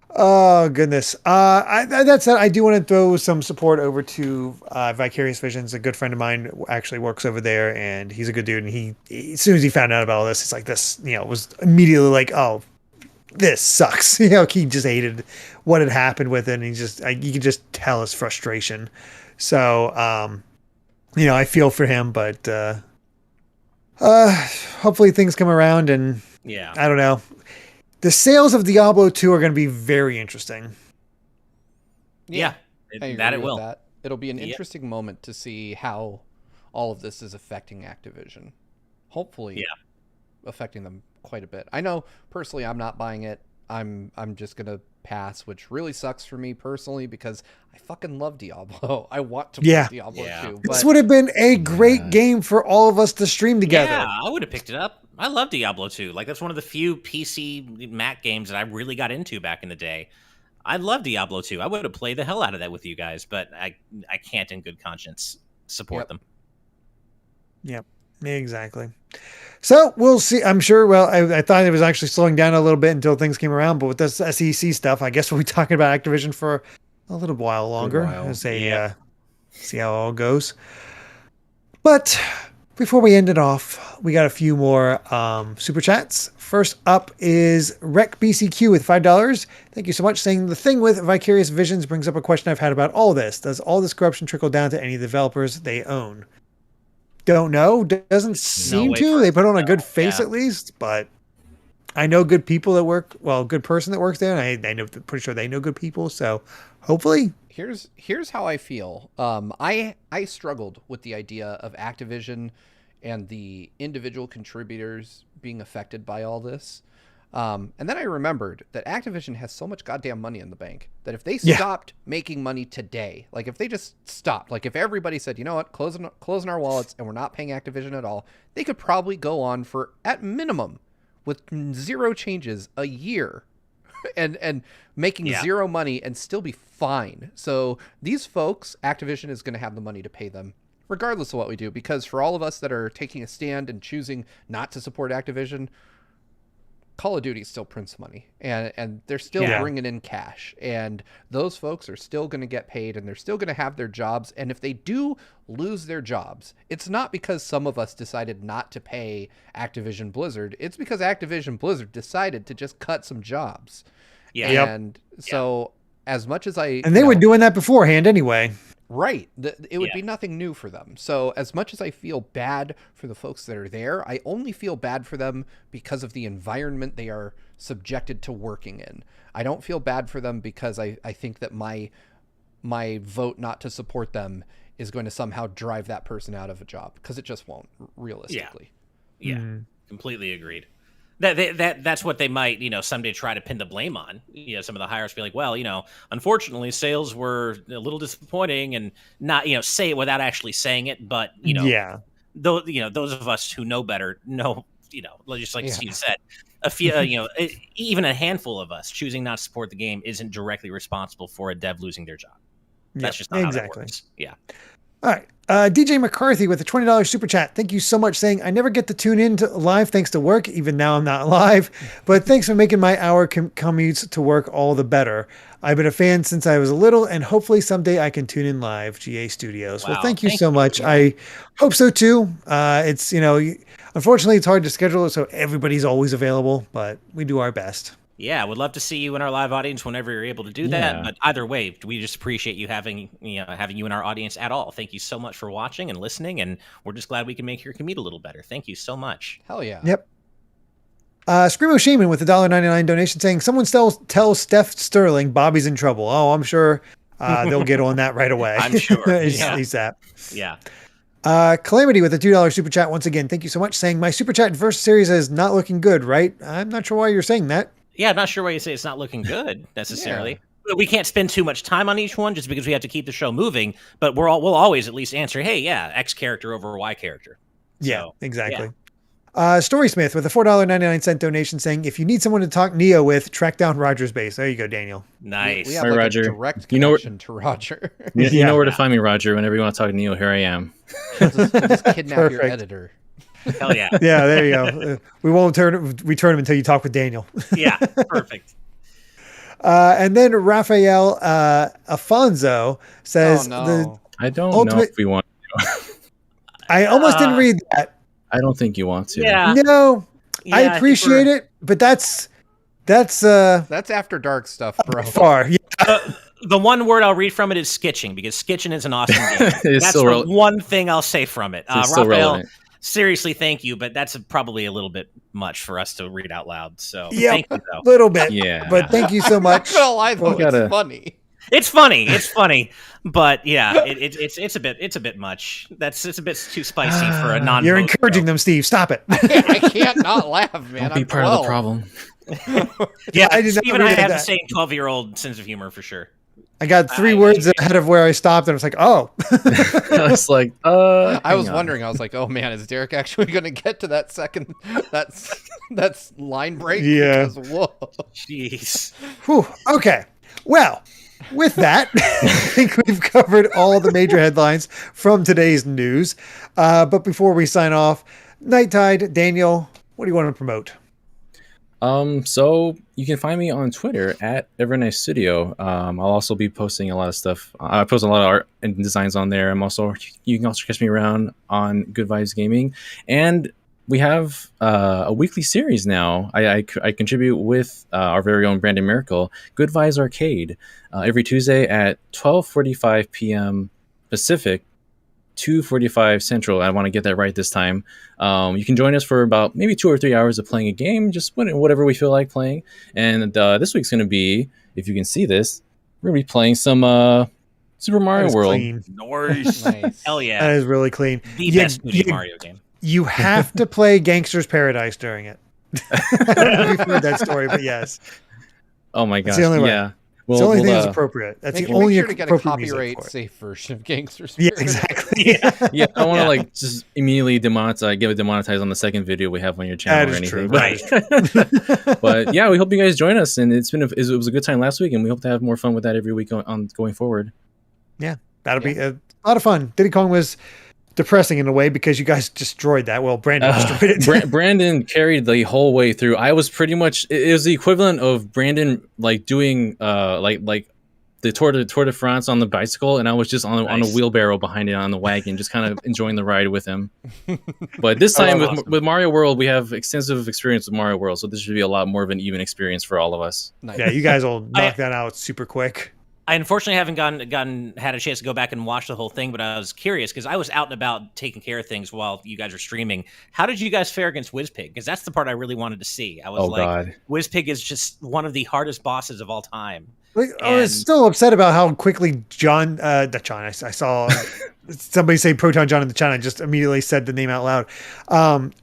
Oh goodness. That said, I do want to throw some support over to Vicarious Visions. A good friend of mine actually works over there, and he's a good dude. And he as soon as he found out about all this, it's like this. Was immediately like, "Oh, this sucks." He just hated what had happened with it, and you could just tell his frustration. So, I feel for him, but hopefully things come around, and I don't know. The sales of Diablo 2 are going to be very interesting. Yeah, it will. That. It'll be an interesting moment to see how all of this is affecting Activision. Hopefully, affecting them quite a bit. I know personally, I'm not buying it. I'm just gonna pass, which really sucks for me personally because I fucking love Diablo. I want to play Diablo 2. This would have been a great game for all of us to stream together. Yeah, I would have picked it up. I love Diablo 2. Like, that's one of the few PC Mac games that I really got into back in the day. I love Diablo 2. I would have played the hell out of that with you guys, but I can't in good conscience support them. Yep, exactly. So we'll see. I'm sure. Well, I thought it was actually slowing down a little bit until things came around, but with this SEC stuff, I guess we'll be talking about Activision for a little while longer. See how it all goes. But before we end it off, we got a few more super chats. First up is RecBCQ with $5. Thank you so much. Saying the thing with Vicarious Visions brings up a question I've had about all this. Does all this corruption trickle down to any developers they own? Don't know. Doesn't seem to. They put on a good face at least, but I know good people that work. Well, good person that works there, and I know, pretty sure they know good people. So hopefully, here's how I feel. I struggled with the idea of Activision and the individual contributors being affected by all this. And then I remembered that Activision has so much goddamn money in the bank that if they stopped making money today, like if they just stopped, like if everybody said, you know what, closing our wallets and we're not paying Activision at all, they could probably go on for, at minimum, with zero changes a year and making zero money and still be fine. So these folks, Activision is going to have the money to pay them regardless of what we do, because for all of us that are taking a stand and choosing not to support Activision, Call of Duty still prints money, and they're still bringing in cash, and those folks are still going to get paid, and they're still going to have their jobs. And if they do lose their jobs, it's not because some of us decided not to pay Activision Blizzard. It's because Activision Blizzard decided to just cut some jobs. And so as much as and they were doing that beforehand anyway. Right. It would be nothing new for them. So as much as I feel bad for the folks that are there, I only feel bad for them because of the environment they are subjected to working in. I don't feel bad for them because I think that my vote not to support them is going to somehow drive that person out of a job, because it just won't, realistically. Completely agreed. That's what they might, someday try to pin the blame on. Some of the hires be like, well, unfortunately sales were a little disappointing, and not, say it without actually saying it. But, those of us who know better know, just like Steve said, a few, even a handful of us choosing not to support the game isn't directly responsible for a dev losing their job. That's just not how that works. Yeah. All right. DJ McCarthy with a $20 super chat. Thank you so much, saying, I never get to tune in to live thanks to work. Even now I'm not live, but thanks for making my hour commutes to work all the better. I've been a fan since I was little, and hopefully someday I can tune in live. GA Studios. Wow, well, thank you so much. I hope so too. It's, unfortunately it's hard to schedule it so everybody's always available, but we do our best. Yeah, would love to see you in our live audience whenever you're able to do that. But either way, we just appreciate you having you in our audience at all. Thank you so much for watching and listening, and we're just glad we can make your commute a little better. Thank you so much. Hell yeah. Yep. Screamo Shaman with a $1.99 donation, saying, someone tell Steph Sterling Bobby's in trouble. Oh, I'm sure they'll get on that right away. I'm sure. ASAP. Yeah. Calamity with a $2 super chat once again. Thank you so much, saying, my super chat first series is not looking good, right? I'm not sure why you're saying that. Yeah, I'm not sure why you say it's not looking good necessarily. We can't spend too much time on each one just because we have to keep the show moving. But we'll always at least answer, hey, X character over Y character. Yeah, exactly. Storysmith with a $4.99 donation, saying, if you need someone to talk Neo with, track down Roger's base. There you go, Daniel. Nice. We have like Roger. A direct connection to Roger. You know where to find me, Roger. Whenever you want to talk Neo, here I am. We'll just kidnap your editor. Hell yeah. Yeah, there you go. We won't return him until you talk with Daniel. Yeah, perfect. And then Raphael Afonso says, I don't know if we want to. I almost didn't read that. I don't think you want to. Yeah. No, I appreciate it, but that's after dark stuff, bro. Far. Yeah. The one word I'll read from it is skitching, because skitching is an awesome game. That's the one thing I'll say from it. Raphael, seriously, thank you, but that's probably a little bit much for us to read out loud. So thank you, though. A little bit. Yeah. But thank you so much. I'm not gonna lie, though, it's funny. It's funny, but yeah, it's a bit much. It's a bit too spicy for a non. You're encouraging them, Steve. Stop it. I can't not laugh, man. Don't be part of the problem. Yeah, Steve and I have the same 12-year-old sense of humor for sure. I got 3 words ahead of where I stopped, and I was like, oh. I was like, I was wondering. I was like, oh man, is Derek actually going to get to that second? That's line break. Yeah. Because, whoa. Jeez. Whew. Okay. Well, with that, I think we've covered all the major headlines from today's news. But before we sign off, NightTIDE, Daniel, what do you want to promote? So you can find me on Twitter at Evernice Studio. I'll also be posting a lot of stuff. I post a lot of art and designs on there. You can also catch me around on Good Vibes Gaming, and we have a weekly series now. I contribute with our very own Brandon Miracle, Good Vibes Arcade, every Tuesday at 12:45 p.m. Pacific, 2:45 Central. I want to get that right this time. You can join us for about maybe 2 or 3 hours of playing a game, just whatever we feel like playing. And this week's going to be, if you can see this, we're going to be playing some Super Mario World. Nice. Hell yeah. That is really clean. The best Mario game. You have to play Gangster's Paradise during it. I don't know if you've heard that story, but yes. Oh my gosh. It's the only way. Yeah. It's the only thing that's appropriate. That's the only sure to get a copyright-safe version of Gangster's Paradise. Yeah, exactly. Yeah, I want to just immediately get it demonetized on the second video we have on your channel or anything. True. But yeah, we hope you guys join us, and it was a good time last week, and we hope to have more fun with that every week going forward. Yeah, that'll be a lot of fun. Diddy Kong was depressing in a way because you guys destroyed that. Well, Brandon destroyed it. Brandon carried the whole way through. I was pretty much, it was the equivalent of Brandon doing like the Tour de France on the bicycle, and I was just on a wheelbarrow behind it on the wagon, just kind of enjoying the ride with him. But this time with Mario World, we have extensive experience with Mario World, so this should be a lot more of an even experience for all of us. Nice. Yeah, you guys will knock that out super quick. I unfortunately haven't had a chance to go back and watch the whole thing, but I was curious because I was out and about taking care of things while you guys were streaming. How did you guys fare against Wizpig? Because that's the part I really wanted to see. I was God. Wizpig is just one of the hardest bosses of all time. I was still upset about how quickly I saw somebody say Proton John in the chat. I just immediately said the name out loud.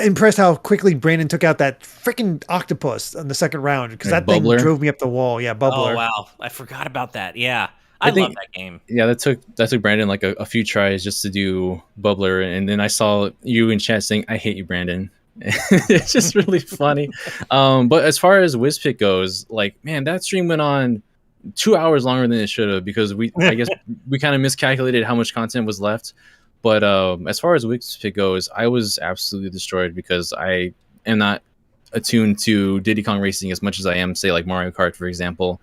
Impressed how quickly Brandon took out that freaking octopus in the second round, because that thing drove me up the wall. Yeah, Bubbler. Oh wow, I forgot about that. Yeah, I love that game. Yeah, that took Brandon like a few tries just to do Bubbler, and then I saw you in chat saying, "I hate you, Brandon." It's just really funny. But as far as Wizpig goes, man, that stream went on 2 hours longer than it should have, because I guess we kind of miscalculated how much content was left. But as far as Wizpig goes, I was absolutely destroyed because I am not attuned to Diddy Kong Racing as much as I am, say, like Mario Kart, for example.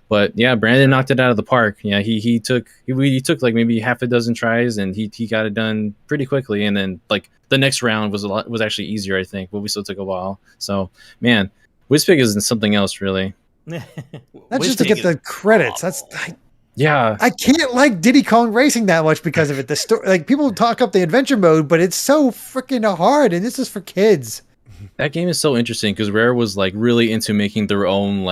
But yeah, Brandon knocked it out of the park. Yeah, he took like maybe half a dozen tries, and he got it done pretty quickly. And then the next round was actually easier, I think, but we still took a while. So man, Wizpig is something else, really. That's just to get the credits. Yeah, I can't like Diddy Kong Racing that much because of it. The story, people talk up the adventure mode, but it's so freaking hard, and this is for kids. That game is so interesting because Rare was really into making their own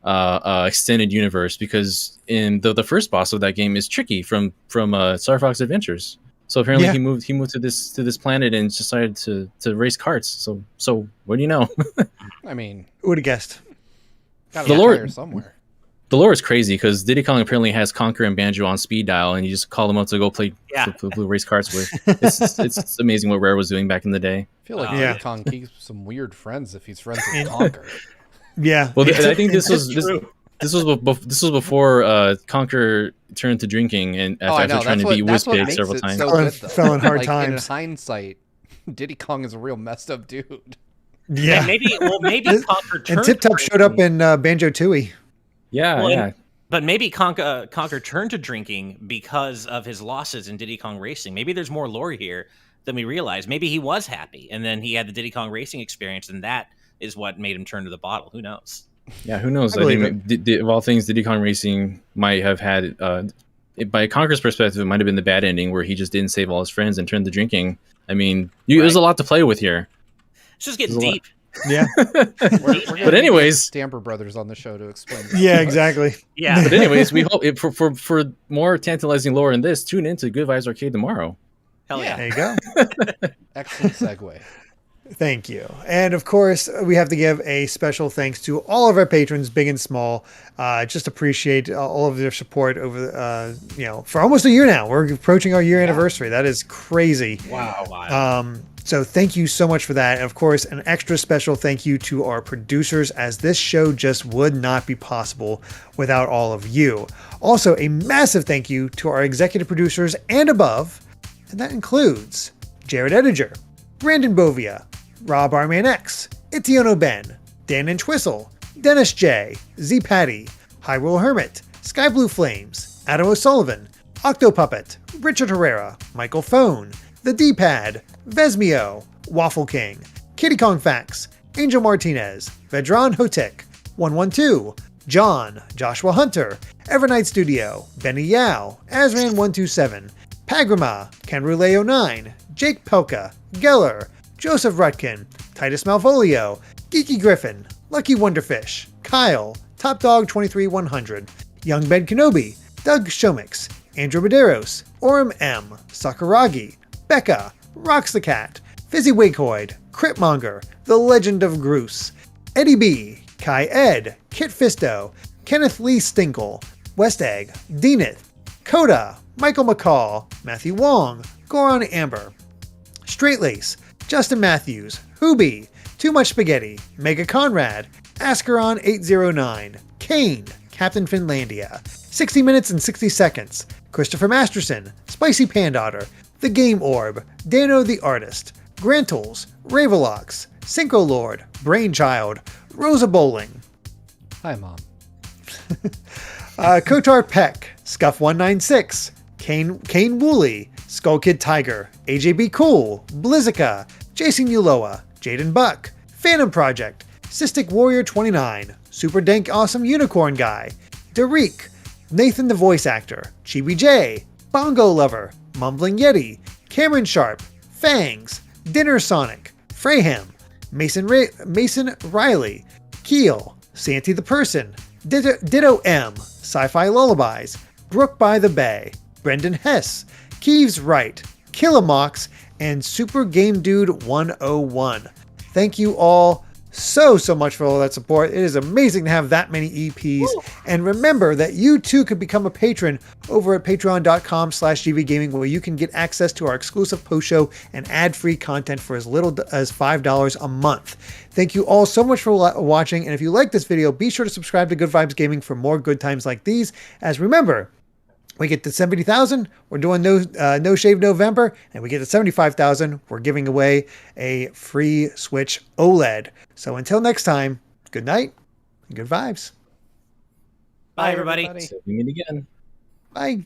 extended universe, because in the first boss of that game is Tricky from Star Fox Adventures. So apparently he moved to this planet and decided to race karts. So what do you know? I mean, who would have guessed? The lore somewhere. The lore is crazy because Diddy Kong apparently has Conker and Banjo on speed dial, and you just call them up to go play to race karts with. It's amazing what Rare was doing back in the day. I feel like Diddy Kong keeps some weird friends if he's friends with Conker. Yeah. Well, I think this was before Conker turned to drinking and after trying to beat Wizpig several times. Fell in hard times. In hindsight, Diddy Kong is a real messed up dude. Yeah. And maybe Conker turned. And Tip Top showed up in Banjo Tooie. Yeah. But maybe Conker turned to drinking because of his losses in Diddy Kong Racing. Maybe there's more lore here than we realize. Maybe he was happy, and then he had the Diddy Kong Racing experience, and that is what made him turn to the bottle. Who knows? Yeah, who knows? I think of all things, Diddy Kong Racing might have had, by Conker's perspective, it might have been the bad ending where he just didn't save all his friends and turned to drinking. I mean, there's a lot to play with here. It's just getting deep. Yeah. But anyways, Stamper Brothers on the show to explain. Yeah, exactly. Yeah. But anyways, we hope for more tantalizing lore in this, tune into Good Vibes Arcade tomorrow. Hell yeah. There you go. Excellent segue. Thank you. And of course, we have to give a special thanks to all of our patrons, big and small. Just appreciate all of their support over, for almost a year now. We're approaching our year anniversary. That is crazy. Wow. So thank you so much for that. And of course, an extra special thank you to our producers, as this show just would not be possible without all of you. Also, a massive thank you to our executive producers and above, and that includes Jared Edinger, Brandon Bovia, Rob Arman X, Itiono Ben, Dan Entwistle, Dennis J, Z Patty, Hyrule Hermit, Sky Blue Flames, Adam O'Sullivan, Octopuppet, Richard Herrera, Michael Phone, The D-Pad, Vesmio, Waffle King, Kitty Kong Fax, Angel Martinez, Vedran Hotek, 112, John, Joshua Hunter, Evernight Studio, Benny Yao, Azran127, Pagrama, Kenruleo9, Jake Pelka, Geller, Joseph Rutkin, Titus Malvolio, Geeky Griffin, Lucky Wonderfish, Kyle, Top Dog 23100, Young Ben Kenobi, Doug Shomix, Andrew Medeiros, Orem M, Sakuragi, Becca, Rocks the Cat, Fizzy Wighoid, Critmonger, The Legend of Groose, Eddie B, Kai Ed, Kit Fisto, Kenneth Lee Stinkle, West Egg, Deaneth, Coda, Michael McCall, Matthew Wong, Goron Amber, Straight Lace, Justin Matthews, Hoobie, Too Much Spaghetti, Mega Conrad, Ascaron 809, Kane, Captain Finlandia, 60 Minutes and 60 Seconds, Christopher Masterson, Spicy Pandotter, The Game Orb, Dano the Artist, Grantles, Ravelox, Synchro Lord, Brainchild, Rosa Bowling. Hi, Mom. Kotar Peck, Scuff196, Kane Woolley, Skull Kid Tiger, AJB Cool, Blizzica, Jason Uloa, Jaden Buck, Phantom Project, Cystic Warrior 29, Super Dank Awesome Unicorn Guy, Derek, Nathan the Voice Actor, Chibi J, Bongo Lover, Mumbling Yeti, Cameron Sharp, Fangs, Dinner Sonic, Frayham, Mason Riley, Keel, Santy the Person, Ditto M, Sci-Fi Lullabies, Brook by the Bay, Brendan Hess, Keeves Wright, Killamox, and Super Game Dude 101. Thank you all so much for all that support. It is amazing to have that many EPs. Woo. And remember that you too could become a patron over at patreon.com/gvgaming, where you can get access to our exclusive post show and ad-free content for as little as $5 a month. Thank you all so much for watching. And if you like this video, be sure to subscribe to Good Vibes Gaming for more good times like these. As remember, we get to 70,000, we're doing no shave November, and we get to 75,000, we're giving away a free Switch OLED. So until next time, good night and good vibes. Bye everybody. See you again. Bye.